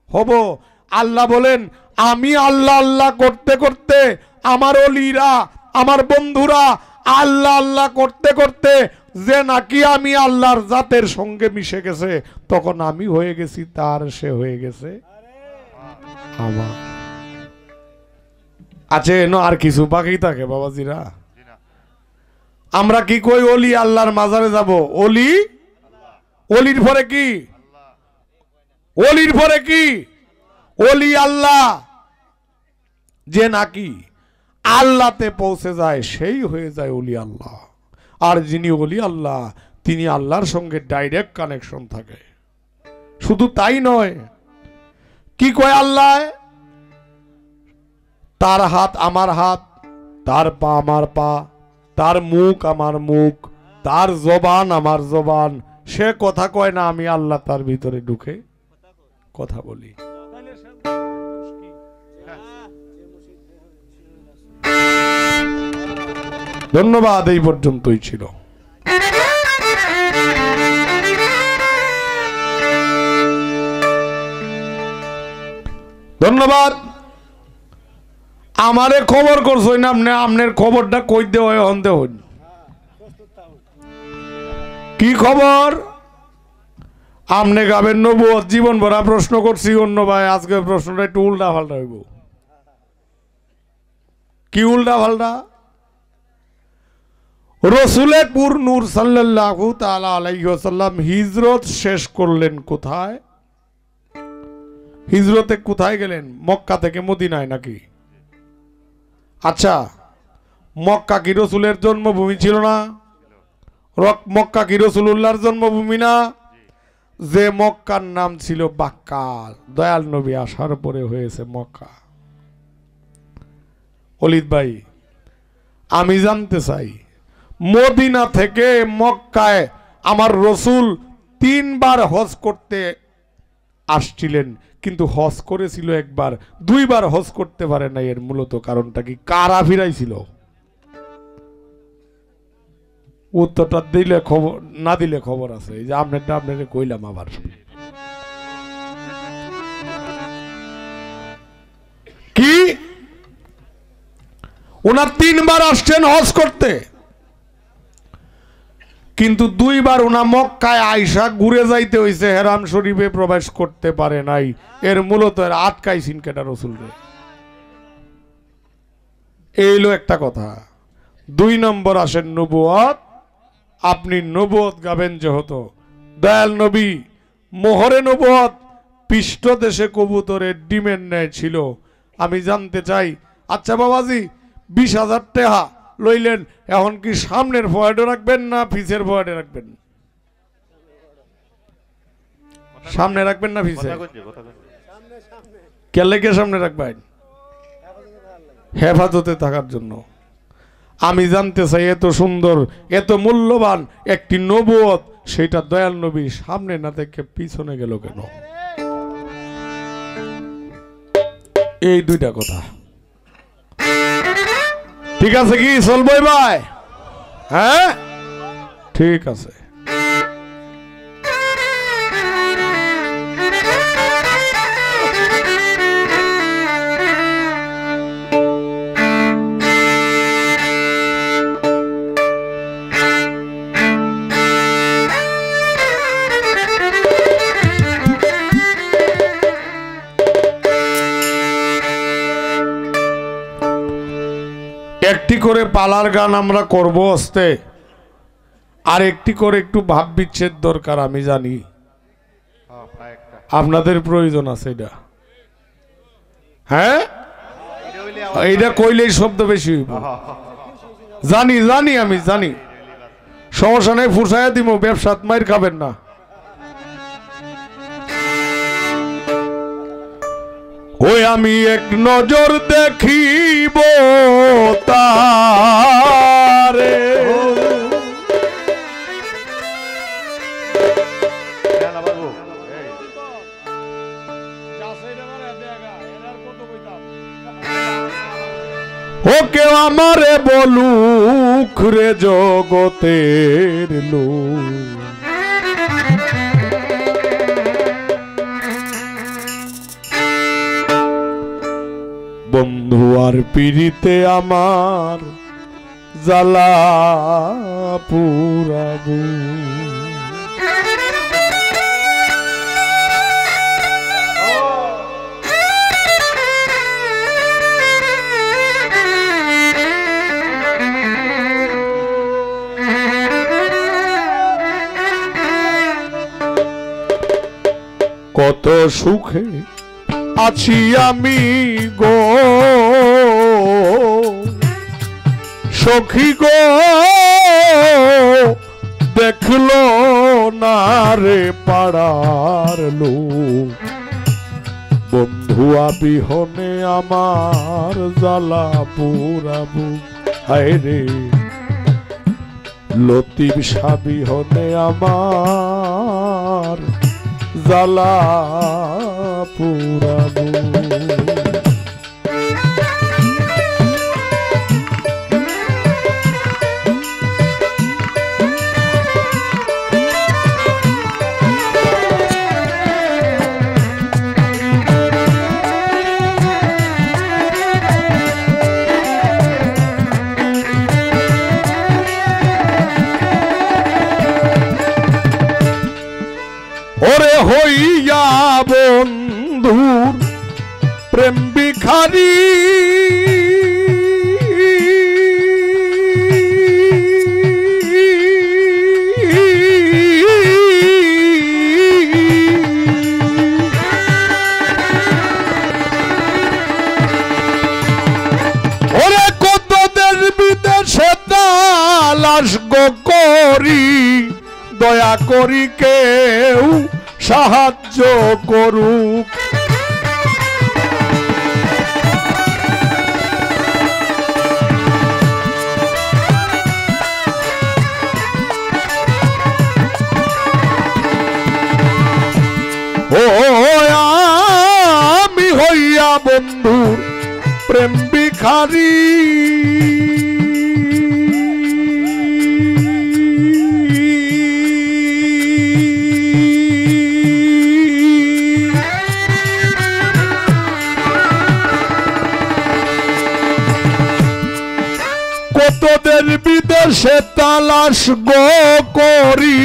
হব। আল্লাহ বলেন আমি আল্লাহ আল্লাহ করতে করতে, আমার ওলিরা, আমার বন্ধুরা আল্লাহ আল্লাহ করতে করতে যে নাকি আমি আল্লাহর জাতের সঙ্গে মিশে গেছে, তখন আমি হয়ে গেছি তার, সে হয়ে গেছে আমার। আছে আর কিছু বাকি থাকে বাবাজিরা? আমরা কি কই ওলি আল্লাহর মাজারে যাব? ওলি, ওলির পরে কি? ওলির পরে কি? ওলি আল্লাহ। যে নাকি আল্লাহতে পৌঁছে যায় সেই হয়ে যায় ওলি আল্লাহ। আর যিনি ওলি আল্লাহ তিনি আল্লাহর সঙ্গে ডাইরেক্ট কানেকশন থাকে। শুধু তাই নয়, কি কয় আল্লাহ? তার হাত আমার হাত, তার পা আমার পা, তার মুখ আমার মুখ, তার জবান আমার জবান। সে কথা কয় না, আমি আল্লাহ তার ভিতরে ঢুকে কথা বলি। ধন্যবাদ, এই পর্যন্তই ছিল। ধন্যবাদ। আমারে খবর করছো না, আপনি আপনার খবরটা কই দেওয়া অন্ধে হন। কি খবর? আপনি গাবেন নবুয়ত জীবন ভরা প্রশ্ন করছি অন্য ভাই, আজকে প্রশ্নটা একটু উল্টা পাল্টা হইব। কি উল্টা পাল্টা? রসুলের পুর নূর সাল্লাল্লাহু তাআলা আলাইহি ওয়াসাল্লাম হিজরত শেষ করলেন কোথায়? হিজরতে কোথায় গেলেন? মক্কা থেকে মদিনায় নাকি? আচ্ছা, মক্কা কি রসুলের জন্মভূমি ছিল না? মক্কা কি রসুলুল্লাহর জন্মভূমি না? যে মক্কার নাম ছিল বাক্কাল, দয়াল নবী আসার পরে হয়েছে মক্কা। অলিদ ভাই, আমি জানতে চাই, মদিনা থেকে মক্কায় আমার রসুল 3 বার হজ করতে আসছিলেন, কিন্তু হজ করেছিল একবার, 2 বার হজ করতে পারে না। এর মূলত কারণটা কি? কারা ফিরাইছিল? উত্তরটা দিলে খবর, না দিলে খবর আছে। এই যে আপনাকে কইলাম আবার। কি ওনার 3 বার আসছেন হজ করতে, কিন্তু 2 বার ওনা মক্কায় আইসা ঘুরে যাইতে হইছে, হেরাম শরীফে প্রবেশ করতে পারে নাই। এর মূলত আটকাইছেন কেটা রসুলরে। এইলো একটা কথা। 2 নম্বর আসেন নবুয়ত। আপনি নবুয়ত গাবেন যেহেতু, দয়াল নবী মোহরে নবুয়ত পৃষ্ঠ দেশে কবুতরের ডিমের ন্যায় ছিল। আমি জানতে চাই, আচ্ছা বাবাজি 20,000 টাকা লইলেন, এখন কি সামনের পকেটে রাখবেন না পিছের পকেটে রাখবেন? সামনে রাখবেন না পিছে? কে লেগে সামনে রাখবেন? হেফাজতে থাকার জন্য। আমি জানতে চাই, এত সুন্দর এত মূল্যবান একটি নবুয়ত, সেটা দয়াল নবী সামনে না থেকে পিছনে গেল কেন? এই 2টা কথা। ঠিক আছে কি চলবো ভাই? হ্যাঁ ঠিক আছে। একটি করে পালার গান আমরা করব আস্তে, আর একটি করে একটু ভাব বিচ্ছেদ দরকার। আমি জানি আপনাদের প্রয়োজন আছে এটা। হ্যাঁ এইটা কইলেই শব্দ বেশি হইব। জানি জানি আমি জানি, সমস্যা নেই, ফুসাইয়া দিব, ব্যবসাত মাইর খাবেন না। ওই আমি এক নজর দেখিব তারে, ওকে আমারে বলুক রে জগতের লোক, বন্ধু আর পিড়িতে আমার জ্বালা পুরাবো। কত সুখে আছি আমি গো সখী গো, দেখলো না রে পাড়ার লোক, বন্ধু বিহনে আমার জ্বালা পুরাবো। হায় রে লতিফ সাবিহনে আমার জ্বালা পুরাবো। ওরে হইয়া বন্ধুর প্রেম ভিখারি, ওরে কত দেশ বিদেশে তালাশ গো করি, দয়া করি কেউ সাহায্য করুক। ও প্রেম ভিখারি কতদের বিদেশে তালাশ গো করি,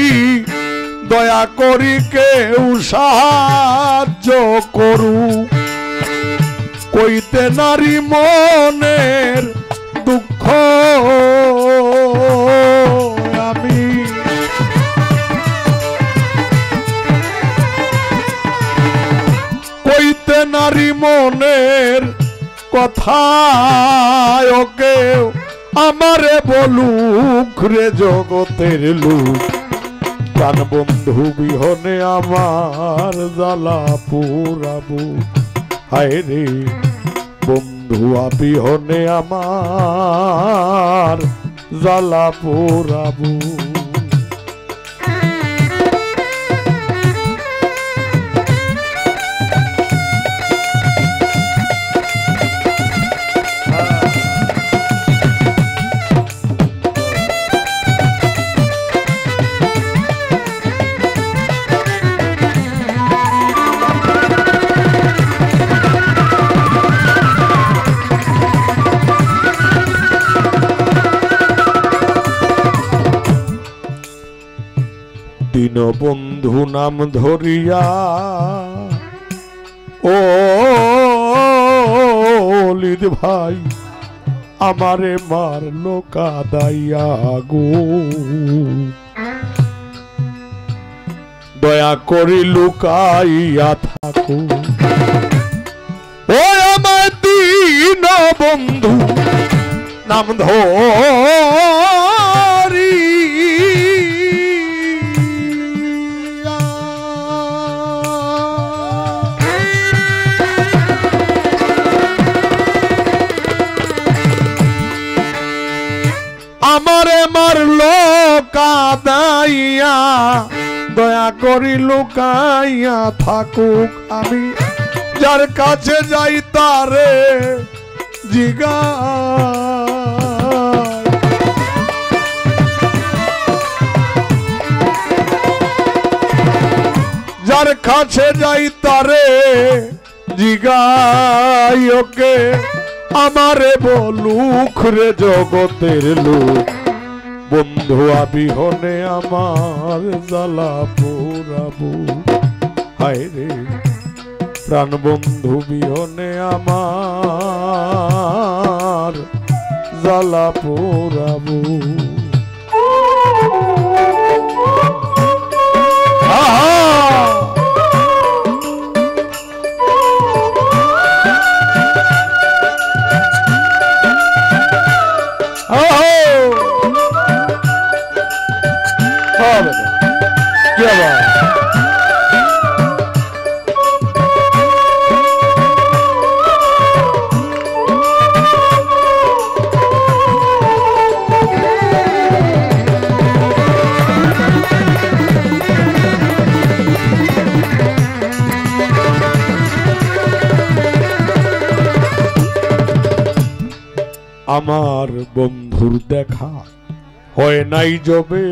দয়া করি কেউ সাহায্য করু। কইতে নারী মনের দুঃখ আমি, কইতে নারী মনের কথা কেউ আমারে বলুক রে জগতের লোক। প্রাণ বন্ধু বিহনে আমার জ্বালা পুরাবু, হায় রে বন্ধু বিহনে আমার জ্বালা পুরাবু। দীনবন্ধু নাম ধরিয়া ও লিদ ভাই আমারে মারলো কাদাইয়া গো। দয়া করি লুকাইয়া থাকো ও আমার দীনবন্ধু নাম ধরি। আমারে মারলো কাদাইয়া, দয়া করি লুকাইয়া থাকুক আমি। যার কাছে যাই তারে জিগাই, যার কাছে যাই তারে জিগাই ওকে আমারে বলুক রে জগতের লোক। বন্ধু বিহনে আমার জ্বালা পোড়াবো, হায় রে প্রাণ বন্ধু বিহনে আমার জ্বালা পোড়াবো। আমার বন্ধুর দেখা হয় নাই যবে,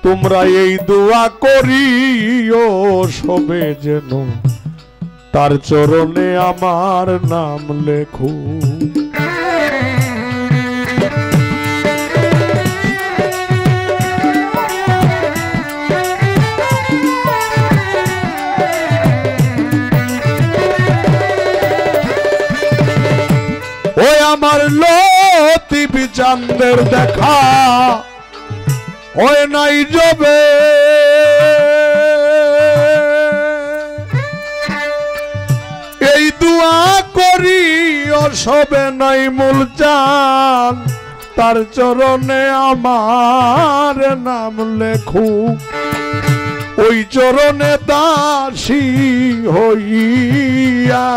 তোমরা এই দোয়া করিও সবে যেন তার চরণে আমার নাম লেখো। ওই আমার লতিফ চাঁদের দেখা হয় নাই যবে, এই দোয়া করি অসবে নাই মূল চান তার চরণে আমার নাম লেখু। ওই চরণে দাসী হইয়া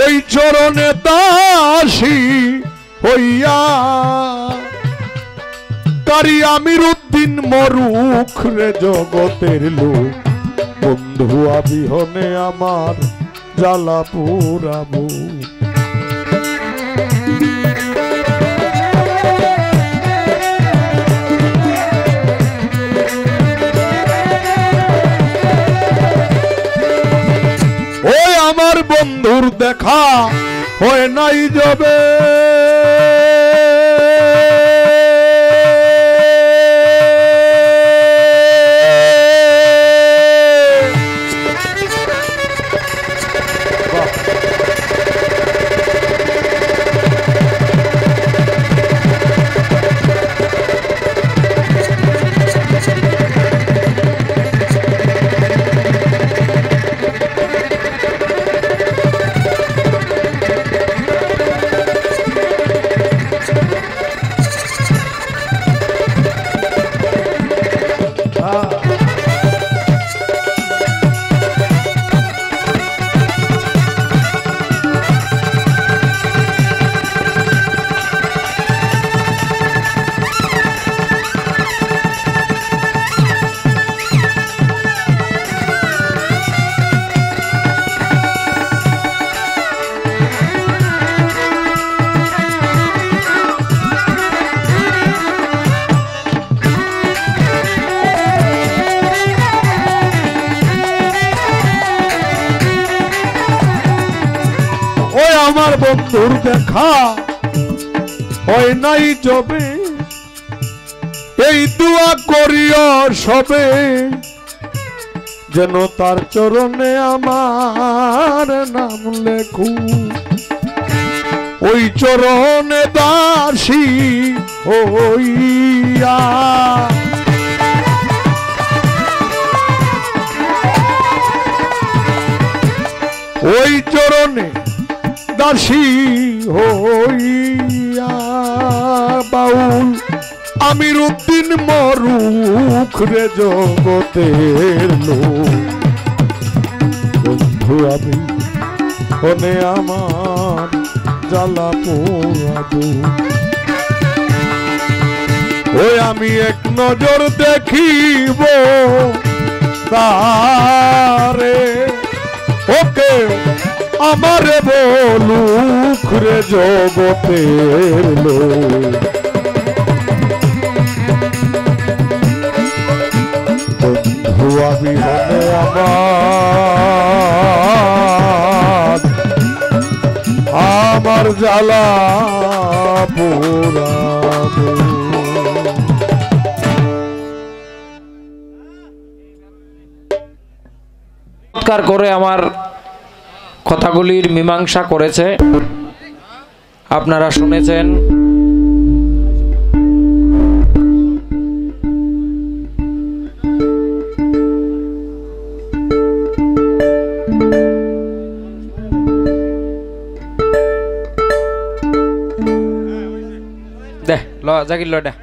ওই চরণে দাসী হইয়া কারি আমির উদ্দিন মরুখ রে জগতের লোক, বন্ধু আবিহনে আমার জ্বালা পুরাবো। ওই আমার বন্ধুর দেখা হয় নাই যাবে, আমার বন্ধুর দেখা হয় নাই যবে, এই দুয়া করিও সবে, যেন তার চরণে আমার নাম লেখু। ওই চরণে দাসী হইয়া ওই চরণে দাসী হইয়া বাউল আমির উদ্দিন মরুখ রে জগতের লোক, বন্ধু আমি হনে আমার জ্বালা পোড়াবো। ওই আমি এক নজর দেখিব তারে, ওকে আমারে বলুক রে জগতের লোক, বন্ধু আমি হলে আমার জ্বালা পোড়াবো। চমৎকার করে আমার কথাগুলির মীমাংসা করেছে, আপনারা শুনেছেন। দে ল জাকির ল দে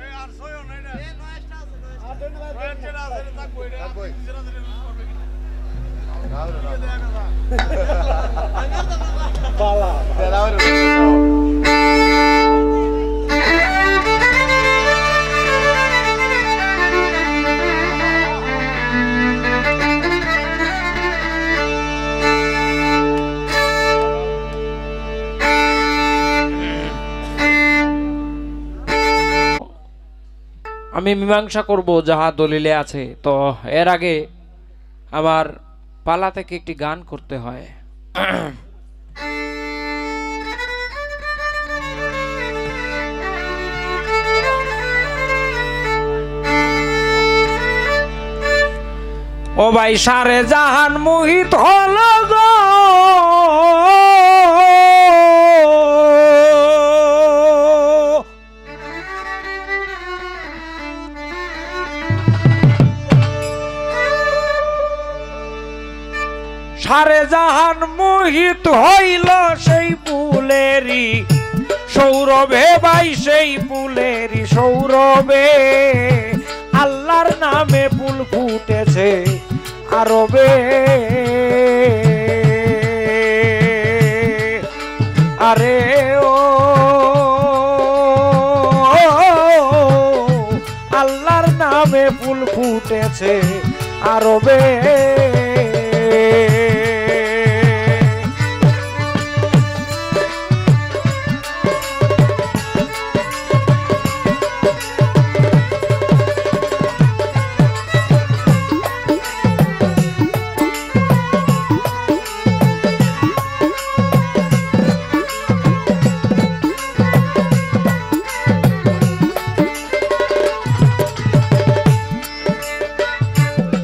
আমি মীমাংসা করব যাহা দলিলে আছে। তো এর আগে আমার পালা থেকে একটি গান করতে হয়। ও ভাই সারে জাহান মোহিত হল গো, সারে জাহান মোহিত হইল সেই ফুলেরই সৌরভে, ভাই সেই ফুলেরই সৌরভে আল্লাহর নামে ফুল ফুটেছে আরবে। আরে ও আল্লাহর নামে আরবে।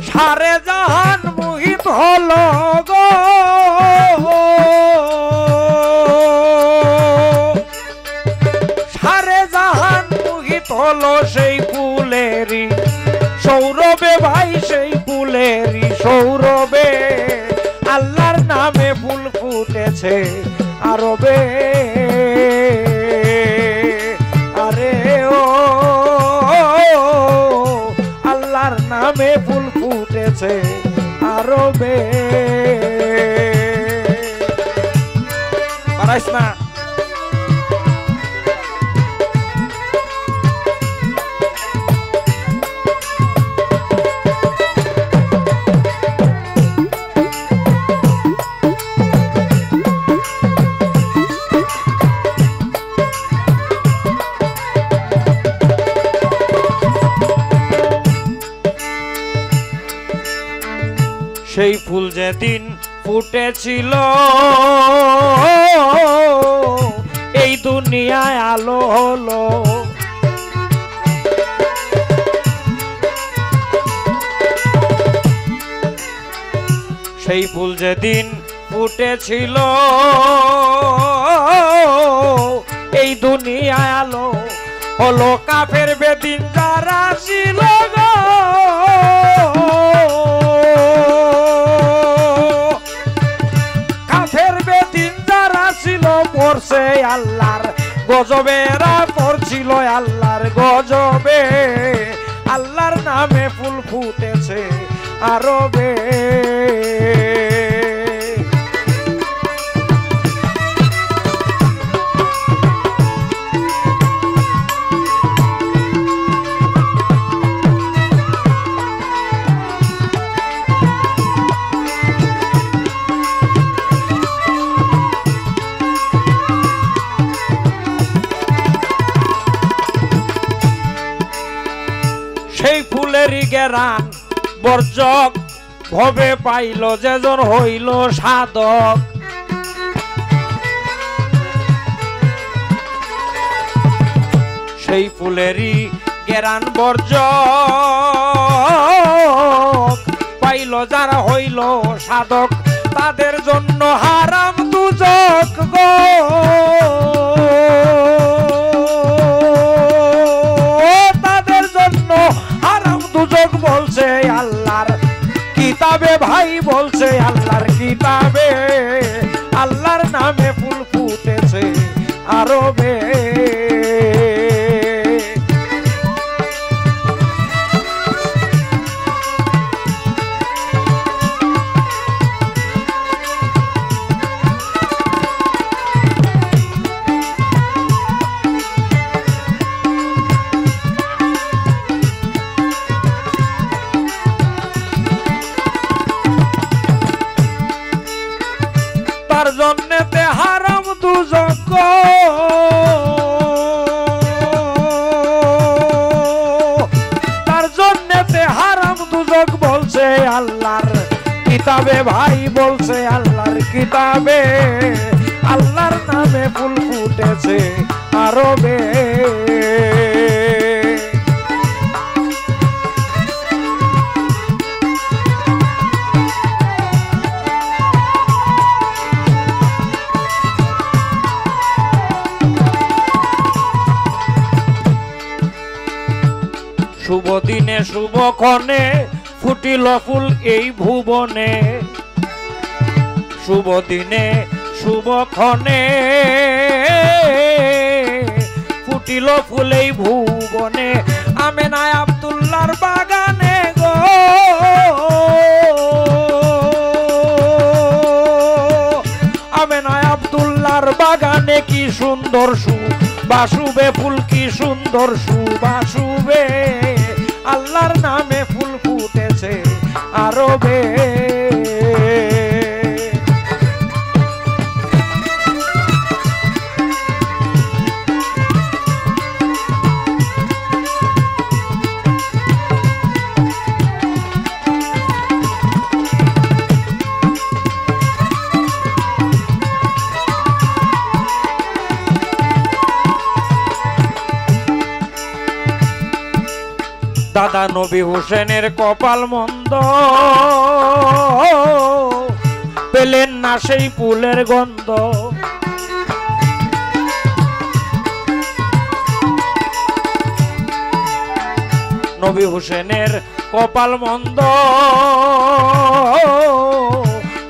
সারে জাহান মোহিত হলো গো, সারে জাহান মোহিত হলো সেই ফুলেরই সৌরভে ভাই, সেই ফুলেরই সৌরভে আল্লাহর নামে ফুল ফুটেছে আরবে। আরে ও আল্লাহর নামে ফুল ফুটেছে আরবে। পারাইস না সেই ফুল যেদিন ফুটেছিল এই দুনিয়ায় আলো হলো, সেই ফুল যেদিন ফুটেছিল এই দুনিয়ায় আলো হলো। কাফের বেদিন যারা ছিল গো, কাফের বেদিন যারা ছিল পড়ছে আল্লাহর গজবে, এরা পড়ছিল আল্লাহর গজবে। আল্লাহর নামে ফুল ফুটেছে আরবে। সেই ফুলেরই গেরান বর্জক ভবে পাইল যেজন হইল সাধক। সেই ফুলেরই গেরান বর্জক পাইল যারা হইল সাধক, তাদের জন্য হারাম দুজক গো। তাদের জন্য হারাম দুজক বলছে আল্লাহর কিতাবে ভাই, বলছে আল্লাহর কিতাবে। আল্লাহর নামে ফুল ফুটেছে আরবে। তার জন্যতে হারাম দুজক, তার জন্যতে হারাম দুজক বলছে আল্লাহর কিতাবে ভাই, বলছে আল্লাহর কিতাবে। আল্লাহর নামে ফুল ফুটেছে আরবে। শুভ দিনে শুভক্ষণে ফুটিল ফুল এই ভুবনে, শুভ দিনে শুভক্ষণে ফুটিল ফুল এই ভুবনে। আমেনা আব্দুল্লাহর বাগানে গো, আমেনা আব্দুল্লাহর বাগানে কি সুন্দর সুবাসুবে ফুল, কি সুন্দর সুবাসুবে। আল্লাহর নামে ফুল ফুটেছে আরবে। দাদা নবী হোসেনের কপাল মন্দ, পেলেন না সেই ফুলের গন্ধ। নবী হোসেনের কপাল মন্দ,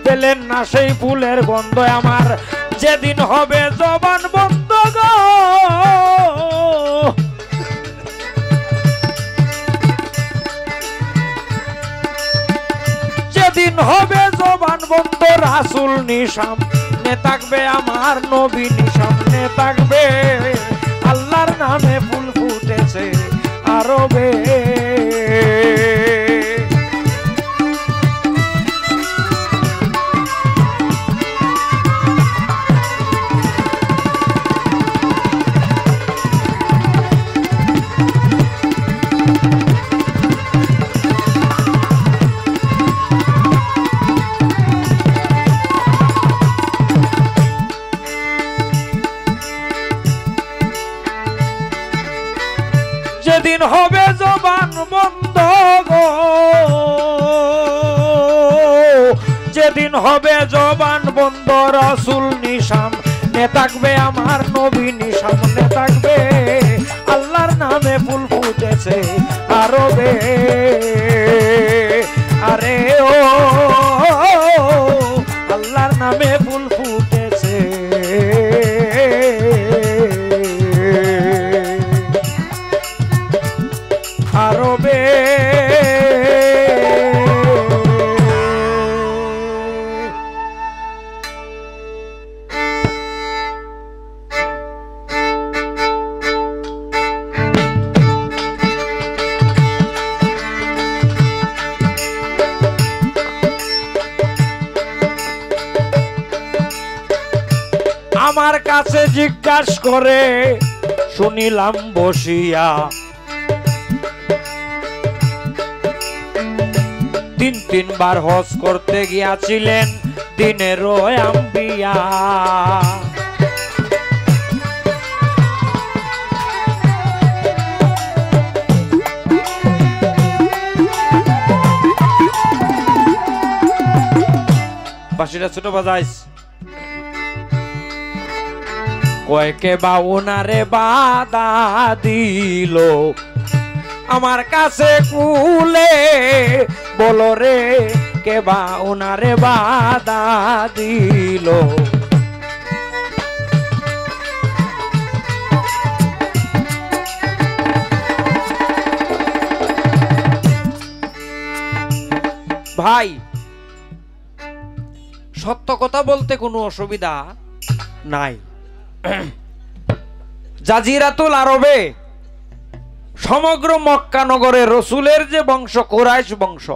পেলেন না সেই ফুলের গন্ধ। আমার যেদিন হবে জবান বন্ধ গো, যেদিন হবে জবান বন্ধ, রাসূল নিসামনে থাকবে আমার নবী নিসামনে থাকবে। আল্লাহর নামে ফুল ফুটেছে আরবে। যেদিন হবে জবান বন্ধ গো, যেদিন হবে জবান বন্ধ, রাসূল নিসামনে থাকবে আমার নবী নিসামনে থাকবে। আল্লাহর নামে ফুল ফুটেছে আরবে। আরে ও আল্লাহর নামে ফুল ফুটেছে আরবে। আমার কাছে জিজ্ঞাসা করে শুনিলাম বসিয়া, তিনবার হজ করতে গিয়াছিলেন দিনের আম্বিয়া। বাঁশিটা ছোট বাজাইস। কয়কে বা ওনারে বাধা দিল আমার কাছে কুলে, বলো রে কে বা ওনারে বাধা দিল। ভাই সত্য কথা বলতে কোনো অসুবিধা নাই। জাজিরাতুল আরবে সমগ্র মক্কা নগরে রসুলের যে বংশ কুরাইশ বংশ,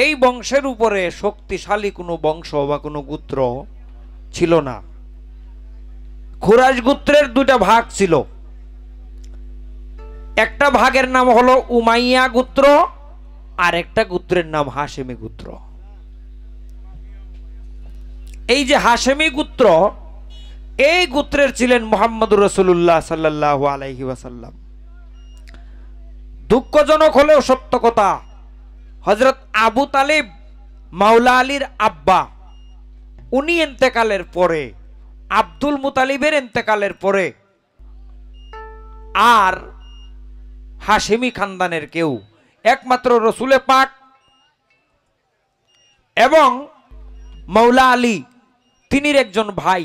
এই বংশের উপরে শক্তিশালী কোনো বংশ বা কোনো গোত্র ছিল না। কুরাইশ গোত্রের দুটা ভাগ ছিল। একটা ভাগের নাম হলো উমাইয়া গোত্র, আর একটা গোত্রের নাম হাশেমি গোত্র। এই যে হাশেমি গোত্র, এই গোত্রের ছিলেন মুহাম্মদুর রাসূলুল্লাহ সাল্লাল্লাহু আলাইহি ওয়াসাল্লাম। দুঃখজনক হলেও সত্য কথা, হযরত আবু তালিব মাওলা আলীর আব্বা, উনি ইন্তেকালের পরে, আব্দুল মুতালিবের ইন্তেকালের পরে আর হাশেমি খানদানের কেউ, একমাত্র রসুলে পাক এবং মাওলা আলী তিনির একজন ভাই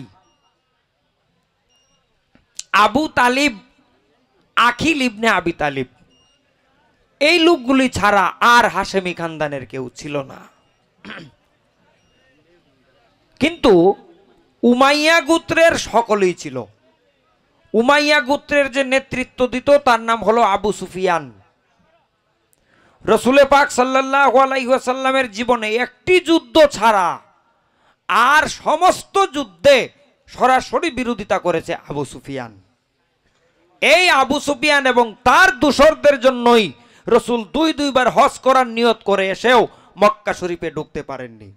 আবু তালিব, আখিল ইবনে আবি তালিব, এই লোকগুলি ছাড়া আর হাশেমি খানদানের কেউ ছিল না। কিন্তু উমাইয়া গোত্রের সকলেই ছিল। উমাইয়া গোত্রের যে নেতৃত্ব দিত তার নাম হলো আবু সুফিয়ান। রসুলে পাক সাল্লাল্লাহু আলাইহি ওয়াসাল্লামের জীবনে একটি যুদ্ধ ছাড়া আর সমস্ত যুদ্ধে সরাসরি বিরোধিতা করেছে আবু সুফিয়ান। এই আবু সুফিয়ান এবং তার দূষরদের জন্যই রসুল দুইবার হজ করার নিয়ত করে এসেও মক্কা শরীফে ঢুকতে পারেননি।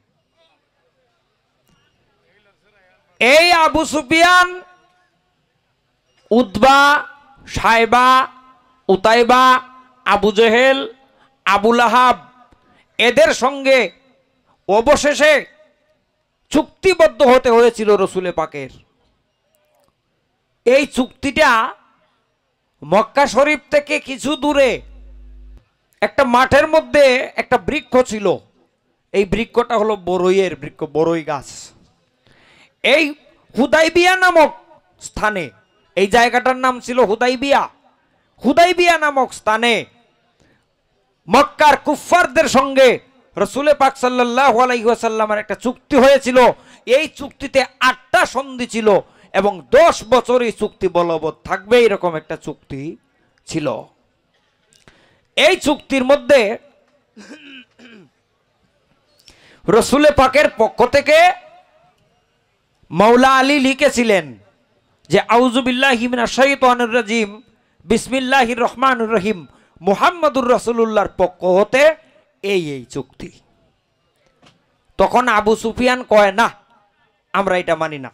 এই আবু সুফিয়ান, উতবা, সাইবা, উতাইবা, আবু জেহেল, আবু লাহাব এদের সঙ্গে অবশেষে চুক্তিবদ্ধ হতে হয়েছিল রসুলে পাকের। এই চুক্তিটা মক্কা শরীফ থেকে কিছু দূরে একটা মাঠের মধ্যে একটা বৃক্ষ ছিল। এই বৃক্ষটা হলো বরইয়ের বৃক্ষ, বরই গাছ। এই হুদাইবিয়া নামক স্থানে, এই জায়গাটার নাম ছিল হুদাইবিয়া। হুদাইবিয়া নামক স্থানে মক্কার কুফফারদের সঙ্গে রসুলে পাক সাল্লাল্লাহু আলাইহি ওয়াসাল্লামের একটা চুক্তি হয়েছিল। এই চুক্তিতে 8টা সন্ধি ছিল এবং 10 বছর এই চুক্তি বলবৎ থাকবে, এরকম একটা চুক্তি ছিল। এই চুক্তির মধ্যে রসুলে পাকের পক্ষ থেকে মাওলা আলী লিখেছিলেন যে আউযু বিল্লাহি মিনাশ শাইতানির রাজিম, বিসমিল্লাহির রহমানির রহিম, মুহাম্মাদুর রাসূলুল্লাহর পক্ষ হতে এই চুক্তি। তখন আবু সুফিয়ান কয়, না, আমরা এটা মানি না,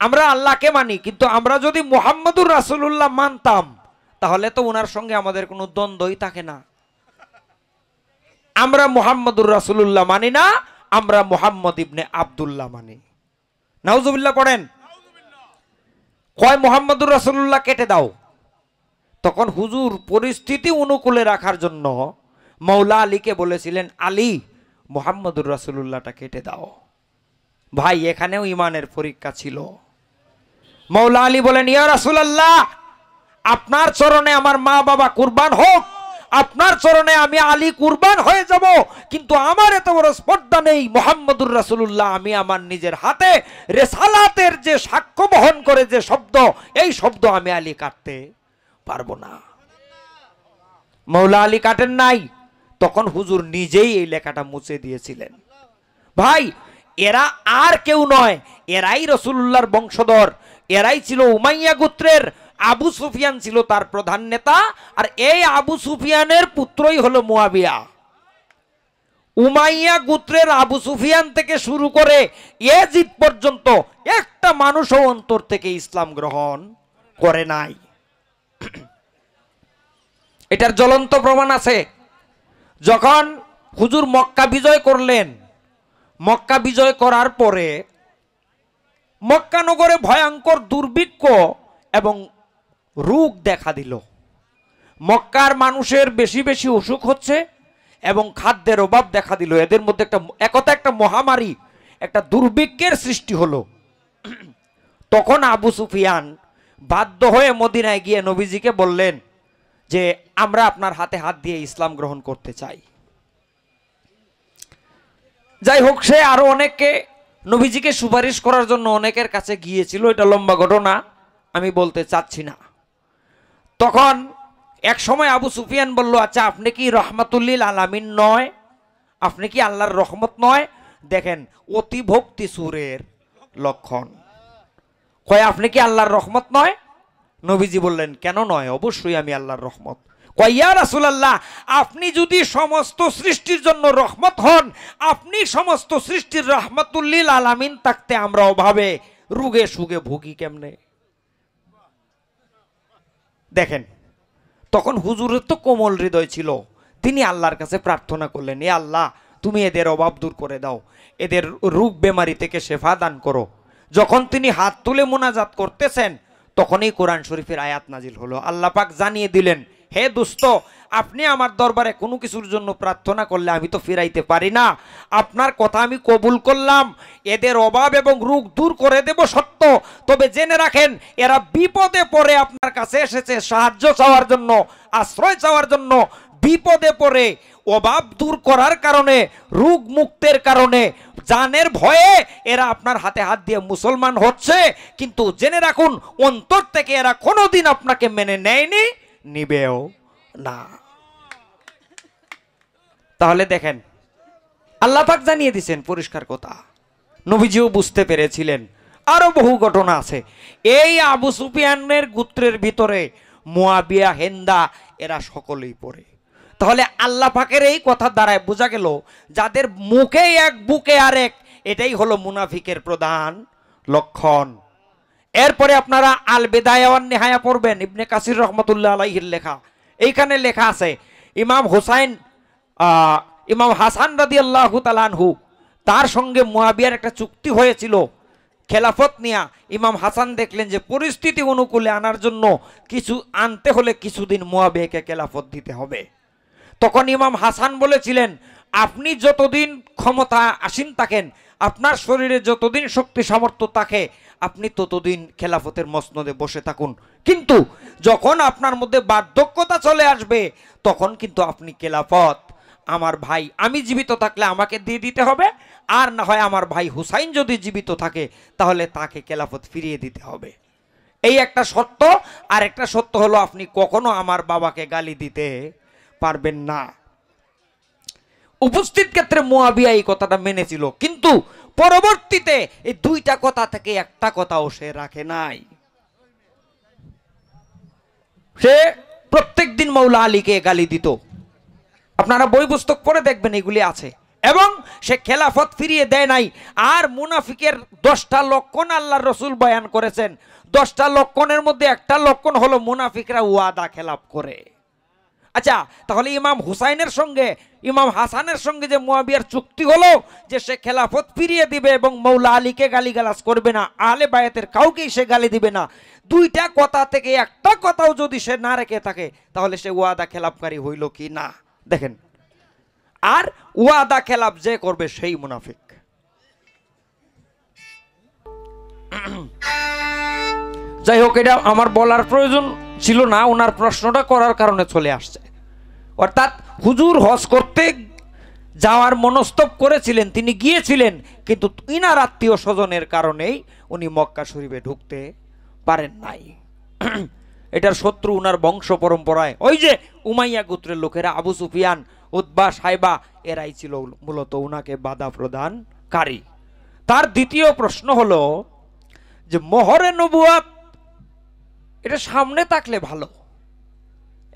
আমরা আল্লাহকে মানি, কিন্তু আমরা যদি মুহাম্মাদুর রাসূলুল্লাহ মানতাম তাহলে তো ওনার সঙ্গে আমাদের কোনো দ্বন্দ্বই থাকে না। আমরা মুহাম্মাদুর রাসূলুল্লাহ মানি না, আমরা মুহাম্মদ ইবনে আব্দুল্লাহ মানি। নাউজুবিল্লাহ পড়েন। কয় মুহাম্মাদুর রাসূলুল্লাহ কেটে দাও। তখন হুজুর পরিস্থিতি অনুকূলে রাখার জন্য মাওলা আলীকে বলেছিলেন, আলী, মুহাম্মাদুর রাসূলুল্লাহটা কেটে দাও। ভাই, এখানেও ইমানের পরীক্ষা ছিল। মাওলা আলী বলেন, ইয়া রাসূলুল্লাহ, আপনার চরণে আমার মা বাবা কুরবান হোক, আপনার চরণে আমি আলী কুরবান হয়ে যাব, কিন্তু আমার এত বড় স্পর্ধা নেই। মুহাম্মাদুর রাসূলুল্লাহ আমি আমার নিজের হাতে রিসালাতের যে সাক্ষ্য বহন করে যে শব্দ, এই শব্দ আমি আলী কাটতে পারবো না। মাওলা আলী কাটেন নাই। তখন হুজুর নিজেই এই লেখাটা মুছে দিয়েছিলেন। ভাই, এরা আর কেউ নয়, এরাই রাসূলুল্লাহর বংশধর। এরাই ছিল উমাইয়া গোত্রের। আবু সুফিয়ান ছিল তার প্রধান নেতা, আর এই আবু সুফিয়ানের পুত্রই হলো মুয়াবিয়া। উমাইয়া গোত্রের আবু সুফিয়ান থেকে শুরু করে ইয়াজিদ পর্যন্ত একটা মানুষও অন্তর থেকে ইসলাম গ্রহণ করে নাই। এটার জ্বলন্ত প্রমাণ আছে। যখন হুজুর মক্কা বিজয় করলেন, মক্কা বিজয় করার পরে মক্কা নগরে ভয়ঙ্কর দুর্ভিক্ষ এবং রোগ দেখা দিল। মক্কার মানুষের বেশি বেশি অসুখ হচ্ছে এবং খাদ্যের অভাব দেখা দিল। এদের মধ্যে একটা মহামারী, একটা দুর্ভিক্ষের সৃষ্টি হলো। তখন আবু সুফিয়ান বাধ্য হয়ে মদিনায় গিয়ে নবীজিকে বললেন যে আমরা আপনার হাতে হাত দিয়ে ইসলাম গ্রহণ করতে চাই। যাই হোক, সে আরো অনেককে নবীজিকে সুপারিশ করার জন্য অনেকের কাছে গিয়েছিল। এটা লম্বা ঘটনা, আমি বলতে চাচ্ছি না। তখন এক সময় আবু সুফিয়ান বলল, আচ্ছা, আপনি কি রহমাতুল্লিল আলামিন নয়? আপনি কি আল্লাহর রহমত নয়? দেখেন, অতি ভক্তি সুরের লক্ষণ। কয়, আপনি কি আল্লাহর রহমত নয়? নবীজি বললেন, কেন নয়, অবশ্যই আমি আল্লাহর রহমত। কয়, ইয়া রাসূলুল্লাহ, আপনি যদি সমস্ত সৃষ্টির জন্য রহমত হন, আপনি সমস্ত সৃষ্টির রহমাতুল্লিল আলামিন থাকতে আমরা অভাবে রোগে সুগে ভুগি কেমনে? দেখেন, তখন হুজুরের তো কোমল হৃদয় ছিল। তিনি আল্লাহর কাছে প্রার্থনা করলেন, এ আল্লাহ, তুমি এদের অভাব দূর করে দাও, এদের রোগ বেমারি থেকে শেফা দান করো। যখন তিনি হাত তুলে মুনাজাত করতেছেন, তখনই কোরআন শরীফের আয়াত নাজিল হলো। আল্লাহ পাক জানিয়ে দিলেন, হে দোস্ত, আপনি আমার দরবারে কোনো কিছুর জন্য প্রার্থনা করলে আমি তো ফিরাইতে পারি না। আপনার কথা আমি কবুল করলাম, এদের অভাব এবং রোগ দূর করে দেব সত্য, তবে জেনে রাখেন এরা বিপদে পড়ে আপনার কাছে এসেছে সাহায্য চাওয়ার জন্য, আশ্রয় চাওয়ার জন্য। বিপদে পড়ে অভাব দূর করার কারণে, রোগ মুক্তের কারণে, জানের ভয়ে এরা আপনার হাতে হাত দিয়ে মুসলমান হচ্ছে, কিন্তু জেনে রাখুন অন্তর থেকে এরা কোনোদিন আপনাকে মেনে নেয়নি, নিবেও না। তাহলে দেখেন আল্লাহ পাক জানিয়ে দিয়েছেন পরিষ্কার কথা, নবীজিও বুঝতে পেরেছিলেন। আরো বহু ঘটনা আছে। এই আবু সুফিয়ানের গোত্রের ভিতরে মুয়াবিয়া, হেন্দা এরা সকলেই পড়ে। তাহলে আল্লাহ পাকের এই কথা দ্বারায় বোঝা গেল যাদের মুখে এক বুকে আরেক, এটাই হলো মুনাফিকের প্রধান লক্ষণ। এরপরে আপনারা আল বিদায়া ওয়ান নিহায়া পড়বেন, ইবনে কাসির রহমতুল্লাহ আলাইহির লেখা। এইখানে লেখা আছে ইমাম হাসান রাদিয়াল্লাহু তাআলা আনহু, তার সঙ্গে মুয়াবিয়ার একটা চুক্তি হয়েছিল খেলাফত নিয়া। ইমাম হাসান দেখলেন যে পরিস্থিতি অনুকূলে আনার জন্য কিছু আনতে হলে কিছুদিন মুয়াবিয়াকে খেলাফত দিতে হবে। তখন ইমাম হাসান বলেছিলেন, আপনি যতদিন ক্ষমতা আসীন থাকেন, আপনার শরীরে যতদিন শক্তি সামর্থ্য থাকে, আপনি ততদিন খেলাফতের মসনদে বসে থাকুন, কিন্তু যখন আপনার মধ্যে বার্ধক্যতা চলে আসবে তখন কিন্তু আপনি খেলাফত আমার ভাই, আমি জীবিত থাকলে আমাকে দিয়ে দিতে হবে, আর না হয় আমার ভাই হুসাইন যদি জীবিত থাকে তাহলে তাকে খেলাফত ফিরিয়ে দিতে হবে। এই একটা সত্য। আর একটা সত্য হলো আপনি কখনো আমার বাবাকে গালি দিতে পারবেন না। উপস্থিত ক্ষেত্রে মুয়াবিয়া এই কথাটা মেনেছিল, কিন্তু পরবর্তীতে এই দুইটা কথা থেকে একটা কথাও সে রাখে নাই। সে প্রত্যেক দিন মাওলা আলীকে গালি দিত। আপনারা বই পুস্তক পড়ে দেখবেন, এগুলি আছে। এবং সে খেলাফত ফিরিয়ে দেয় নাই। আর মুনাফিকের 10টা লক্ষণ আল্লাহর রাসূল বয়ান করেছেন। 10টা লক্ষণের মধ্যে একটা লক্ষণ হলো মুনাফিকরা ওয়াদা খেলাপ করে। আচ্ছা, তাহলে ইমাম হুসাইনের সঙ্গে ইমাম হাসানের সঙ্গে যে মুয়াবিয়ার চুক্তি হলো যে সে খেলাফত ফিরিয়ে দিবে এবং মাওলা আলীকে গালিগালাজ করবে না, আহলে বায়াতের কাউকেই সে গালি দিবে না, দুইটা কথা থেকে একটা কথাও যদি সে না রেখে থাকে তাহলে সে ওয়াদা খেলাপকারী হইল কি না দেখেন। আর ওয়াদা খেলাপ যে করবে সেই মুনাফিক। যাই হোক, এটা আমার বলার প্রয়োজন ছিল না, ওনার প্রশ্নটা করার কারণে চলে আসছে। অর্থাৎ হুজুর হজ করতে যাওয়ার মনস্তব করেছিলেন, তিনি গিয়েছিলেন, কিন্তু ইনার আত্মীয় স্বজনের কারণেই উনি মক্কা শরীফে ঢুকতে পারেন নাই। এটার শত্রু উনার বংশ পরম্পরায় ওই যে উমাইয়া গোত্রের লোকেরা, আবু সুফিয়ান, উতবা, সাইবা, এরাই ছিল মূলত উনাকে বাধা প্রদানকারী। তার দ্বিতীয় প্রশ্ন হলো যে মোহরে নবুয়াত এটা সামনে থাকলে ভালো।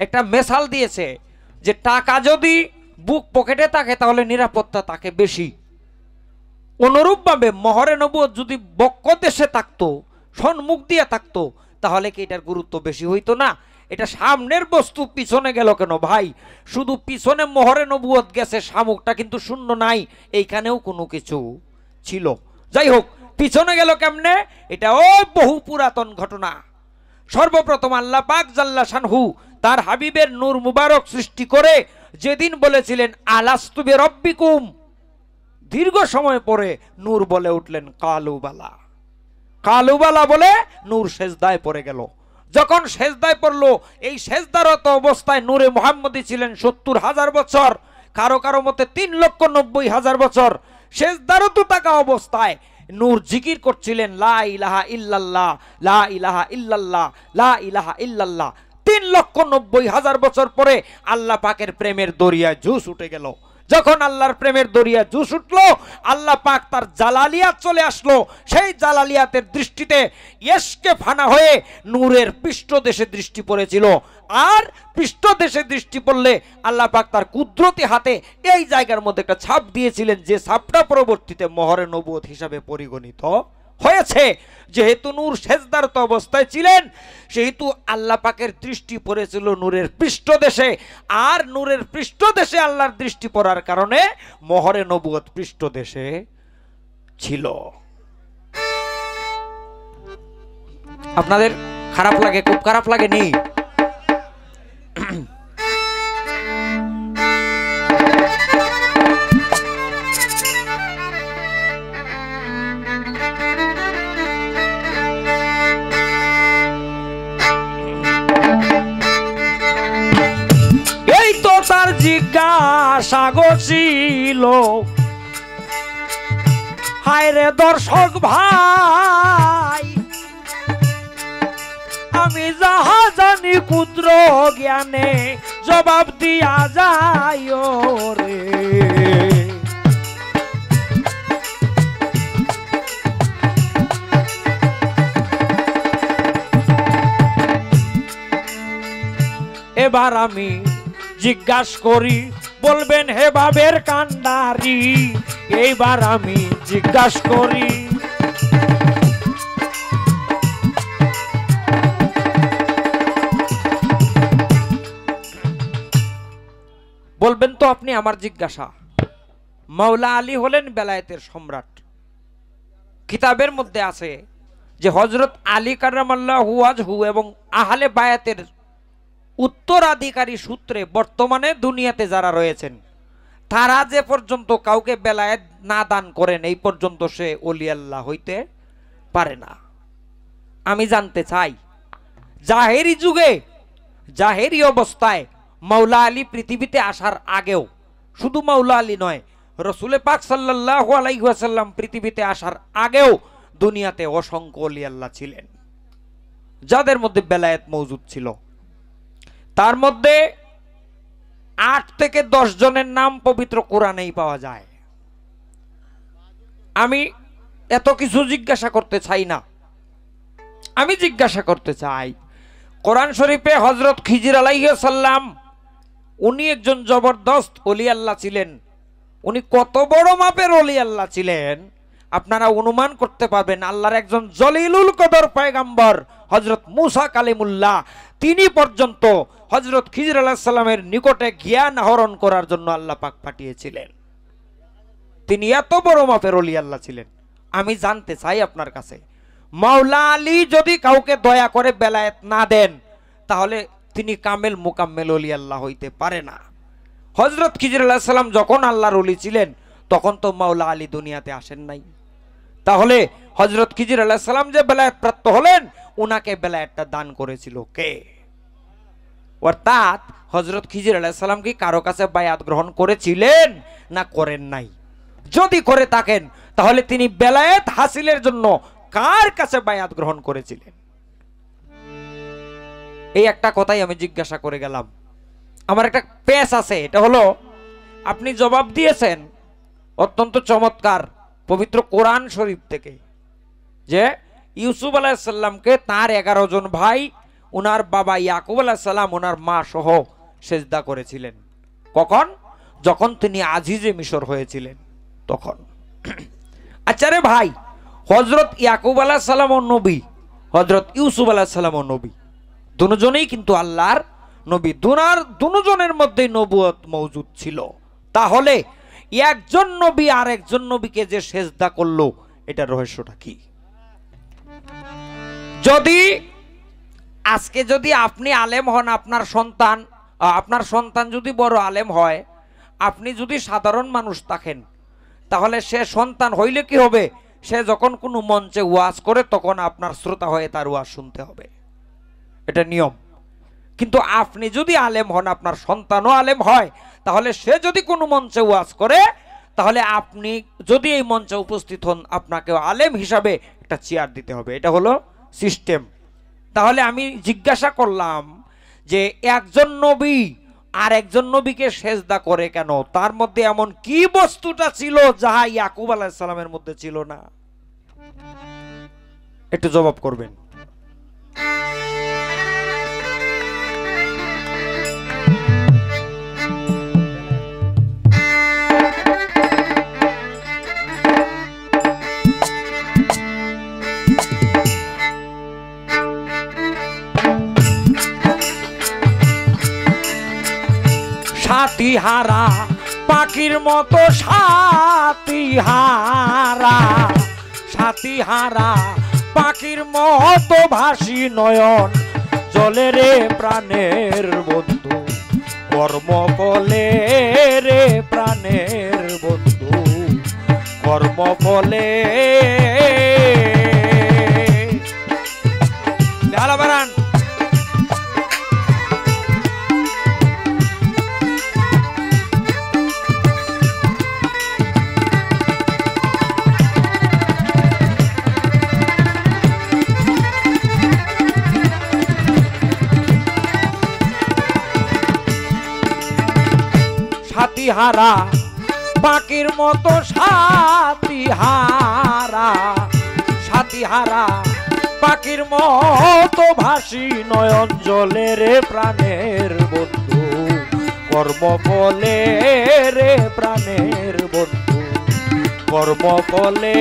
একটা মেসাল দিয়েছে যে টাকা যদি বুক পকেটে থাকে তাহলে নিরাপত্তা থাকে বেশি। অনুরূপভাবে মোহরে নবুয়াত যদি বক্ষ দেশে থাকতো, সম্মুখ দিয়ে থাকতো, তাহলে কি এটার গুরুত্ব বেশি হইতো না? এটা সামনের বস্তু পিছনে গেল কেন ভাই? শুধু পিছনে মোহরে নবুয়ত গেছে, শামুকটা কিন্তু শূন্য নাই, এইখানেও কোনো কিছু ছিল। যাই হোক, পিছনে গেল কেমনে? এটা বহু পুরাতন ঘটনা। সর্বপ্রথম আল্লাহ পাক জাল্লা শানহু তার হাবিবের নূর মুবারক সৃষ্টি করে যেদিন বলেছিলেন আলাস্তু বিরাব্বিকুম, দীর্ঘ সময় পরে নূর বলে উঠলেন কালুবালা। কালুবালা বলে নূর সেজদায় পড়ে গেল। যখন সেজদায় পড়লো, এই সেজদারত অবস্থায় নূরে মুহাম্মদী ছিলেন 70,000 বছর, কারো কারো মতে 3,90,000 বছর। সেজদারত থাকা অবস্থায় নূর জিকির করছিলেন লা ইলাহা ইল্লাল্লাহ, লা ইলাহা ইল্লাল্লাহ, লা ইলাহা ইল্লাল্লাহ। 3,90,000 বছর পরে আল্লাহ পাকের প্রেমের দরিয়ায় জুস উঠে গেল। যখন আল্লাহর প্রেমের দরিয়া জুস উঠলো, আল্লাহ পাক তার জালালিয়াত চলে আসলো। সেই জালালিয়াতের দৃষ্টিতে ইশকে ফানা হয়ে নূরের পৃষ্ঠদেশে দৃষ্টি পড়েছিল। আর পৃষ্ঠদেশে দৃষ্টি পড়লে আল্লাহ পাক তার কুদরতি হাতে এই জায়গার মধ্যে একটা ছাপ দিয়েছিলেন, যে ছাপটা পরবর্তীতে মোহরে নবুয়ত হিসাবে পরিগণিত হয়েছে। যেহেতু নূর সেজদারত অবস্থায় ছিলেন, সেহেতু আল্লাহ পাকের দৃষ্টি পড়েছিল নূরের পৃষ্ঠদেশে। আর নূরের পৃষ্ঠদেশে আল্লাহর দৃষ্টি পড়ার কারণে মোহরে নবুয়ত পৃষ্ঠদেশে ছিল। আপনাদের খারাপ লাগে? খুব খারাপ লাগে নি? তার জিজ্ঞাসা ছিল, হায় রে দর্শক ভাই, আমি যাহা জানি ক্ষুদ্র জ্ঞানে জবাব দিয়া যায় রে। এবার আমি জিজ্ঞাসা করি, বলবেন হে বাবের কান্ডারি, এইবার আমি জিজ্ঞাসা করি, বলবেন তো আপনি আমার জিজ্ঞাসা। মাওলা আলী হলেন বেলায়েতের সম্রাট। কিতাবের মধ্যে আছে যে হযরত আলী কাররামাল্লাহু ওয়াজহু এবং আহলে বায়াতের উত্তরাধিকারী সূত্রে বর্তমানে দুনিয়াতে যারা রয়েছেন তারা যে পর্যন্ত কাউকে বেলায়েত না দান করেন এই পর্যন্ত সে ওলি আল্লাহ হইতে পারে না। আমি জানতে চাই, জাহেরি যুগে, জাহেরি অবস্থায় মাওলা আলী পৃথিবীতে আসার আগেও, শুধু মাওলা আলী নয়, রাসূল পাক সাল্লাল্লাহু আলাইহি ওয়াসাল্লাম পৃথিবীতে আসার আগেও দুনিয়াতে অসংখ্য ওলি আল্লাহ ছিলেন যাদের মধ্যে বেলায়েত মওজুদ ছিল। তার মধ্যে 8 থেকে 10 জনের নাম পবিত্র কোরআনেই পাওয়া যায়। আমি এত কিছু জিজ্ঞাসা করতে চাই না, আমি জিজ্ঞাসা করতে চাই, কোরআন শরীফে হযরত খিজির আলাইহিস সালাম উনি একজন জবরদস্ত ওলি আল্লাহ ছিলেন। উনি কত বড় মাপের ওলি আল্লাহ ছিলেন আপনারা অনুমান করতে পারবেন। আল্লাহর একজন জলিলুল কদর পয়গম্বর হযরত মুসা কালিমুল্লাহ, তিনি পর্যন্ত হযরত খিজির আলাইহিস সালামের নিকটে জ্ঞান আহরণ করার জন্য আল্লাহ পাক পাঠিয়েছিলেন। তিনি এত বড় মাপের ওলি আল্লাহ ছিলেন। আমি জানতে চাই আপনার কাছে, মাওলা আলী যদি কাউকে দয়া করে বেলায়েত না দেন তাহলে তিনি কামেল মুকাম্মেল ওলি আল্লাহ হইতে পারে না। হযরত খিজির আলাইহিস সালাম যখন আল্লাহর ওলি ছিলেন তখন তো মাওলা আলী দুনিয়াতে আসেন নাই। তাহলে হযরত খিজির আলাইহিস সালাম যে বেলায়েত প্রাপ্ত হলেন, উনাকে বেলায়েতটা দান করেছিল কে? অর্থাৎ হযরত খিজির আলাইহিস সালাম কি কারো কাছে বায়াত গ্রহণ করেছিলেন না করেন নাই? যদি করে থাকেন তাহলে তিনি বেলায়েত হাসিলের জন্য কার কাছে বায়াত গ্রহণ করেছিলেন? এই একটা কথাই আমি জিজ্ঞাসা করে গেলাম। আমার একটা পেশ আছে, এটা হলো আপনি জবাব দিয়েছেন অত্যন্ত চমৎকার পবিত্র কোরআন শরীফ থেকে যে ইউসুফ আলাইহিস সালামকে তার 11 জন ভাই, উনার বাবা ইয়াকুব আলাইহিস সালাম, উনার মা সহ সেজদা করেছিলেন। কখন? যখন তিনি আজিজে মিশর হয়েছিলেন তখন। আচ্ছা রে ভাই, হযরত ইয়াকুব আলাইহিস সালাম ও নবী, হযরত ইউসুফ আলাইহিস সালাম ও নবী, দুজনেই কিন্তু আল্লাহর নবী। দুজনের মধ্যে নবুয়ত মওজুদ ছিল। তাহলে একজন নবী আর একজন নবীকে যে সেজদা করলো, এটা রহস্যটা কি? যদি আজকে যদি আপনি আলেম হন, আপনার সন্তান যদি বড় আলেম হয়, আপনি যদি সাধারণ মানুষ থাকেন, তাহলে সে সন্তান হইলে কি হবে? সে যখন কোনো মঞ্চে ওয়াজ করে তখন আপনার শ্রোতা হয়ে তার ওয়াজ শুনতে হবে, এটা নিয়ম। কিন্তু আপনি যদি আলেম হন, আপনার সন্তানও আলেম হয়, তাহলে সে যদি কোনো মঞ্চে ওয়াজ করে, তাহলে আপনি যদি এই মঞ্চে উপস্থিত হন, আপনাকে আলেম হিসাবে একটা চেয়ার দিতে হবে। এটা হলো সিস্টেম। তাহলে আমি জিজ্ঞাসা করলাম যে একজন নবী আর একজন নবীকে সেজদা করে কেন? তার মধ্যে এমন কি বস্তুটা ছিল যাহা ইয়াকুব আলাইহিস সালামের মধ্যে ছিল না? একটু জবাব করবেন। সাথী হারা পাখির মতো সাথী হারা, সাথী হারা পাখির মতো ভাসি নয়ন জলে রে প্রাণের বন্ধু, কর্ম ফলে রে প্রাণের বন্ধু, কর্ম ফলে। বাড়ান হারা পাখির মতো সাথী হারা, সাথী হারা পাখির মতো ভাসি নয়ন জলে রে প্রাণের বন্ধু, কর্ম ফলে রে প্রাণের বন্ধু, কর্ম ফলে।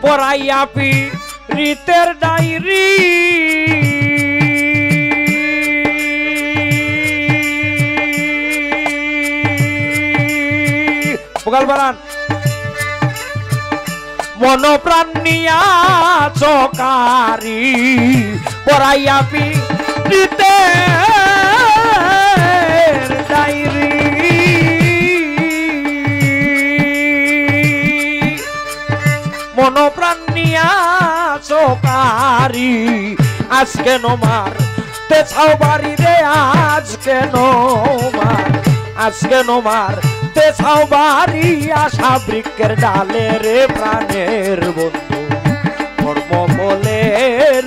পড়াইয়া পীড়িতের ডায়েরি পোকাল বাড়ান, মন প্রাণ নিয়া চকারি পড়াইয়া পীড়িতের ডায়েরি, মন প্রাণ নিয়া চকারি, আজকে নমার তেছাও বাড়ি রে, আজকে নমার, আজকে নমার তেছাও বাড়ি, আশা বৃক্ষের ডালে রে প্রাণের বন্ধু, কর্ম বলে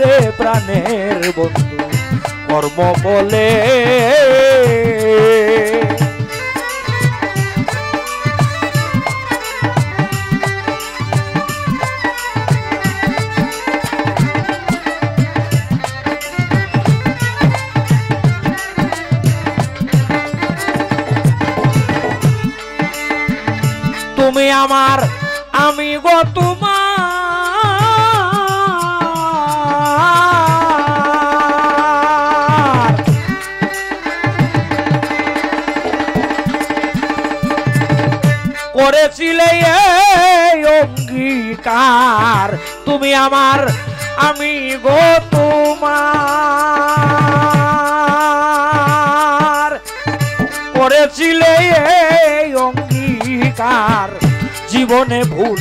রে প্রাণের বন্ধু, কর্ম বলে। তুমি আমার আমি গো তোমার, করেছিলে এই অঙ্গীকার, তুমি আমার আমি গো তোমার, করেছিলে এই অঙ্গীকার, জীবনে ভুল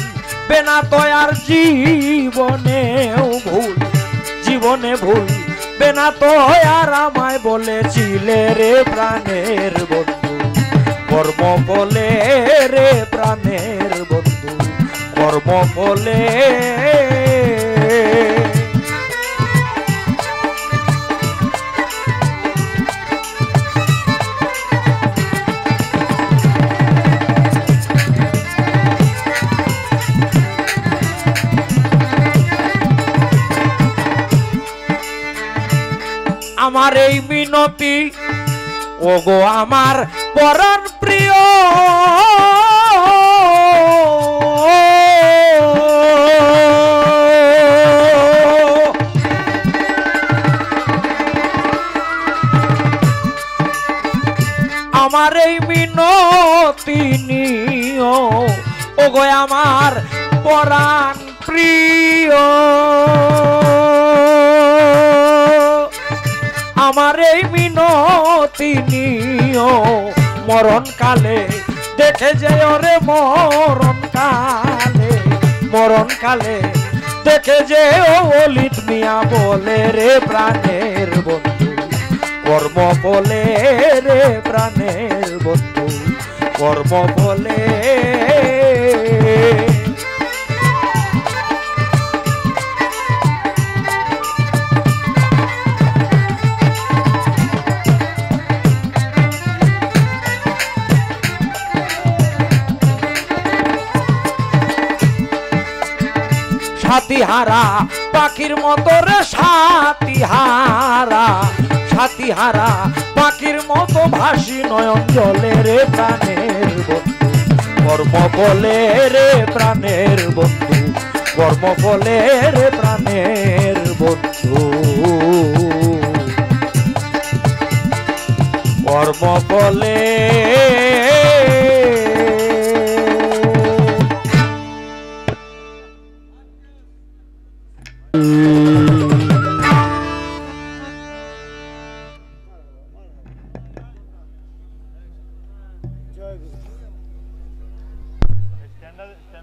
বেনা তয়ার, জীবনেও ভুল, জীবনে ভুল বেনা তয়ার, আমায় বলেছিলে রে প্রাণের বন্ধু, কর্ম বলে রে প্রাণের বন্ধু, কর্ম বলে। আমার এই মিনতি ওগো আমার পরাণ প্রিয়, আমার এই মিনতি নিও ওগো আমার পরাণ প্রিয়, আমার এই মিনতি নিও, মরণ কালে দেখে যেও রে, মরণ কালে, মরণ কালে দেখে যেও, ললিত মিয়া বলে রে প্রাণের বন্ধু, কর্ম বলে রে প্রাণের বন্ধু, কর্ম বলে। সাথী হারা পাখির মতো রে, সাথী হারা, সাথী হারা পাখির মতো ভাসি নয়ন জলে রে প্রাণের বন্ধু, কর্ম বলে রে প্রাণের বন্ধু, কর্ম বলে রে প্রাণের বন্ধু, কর্ম বলে।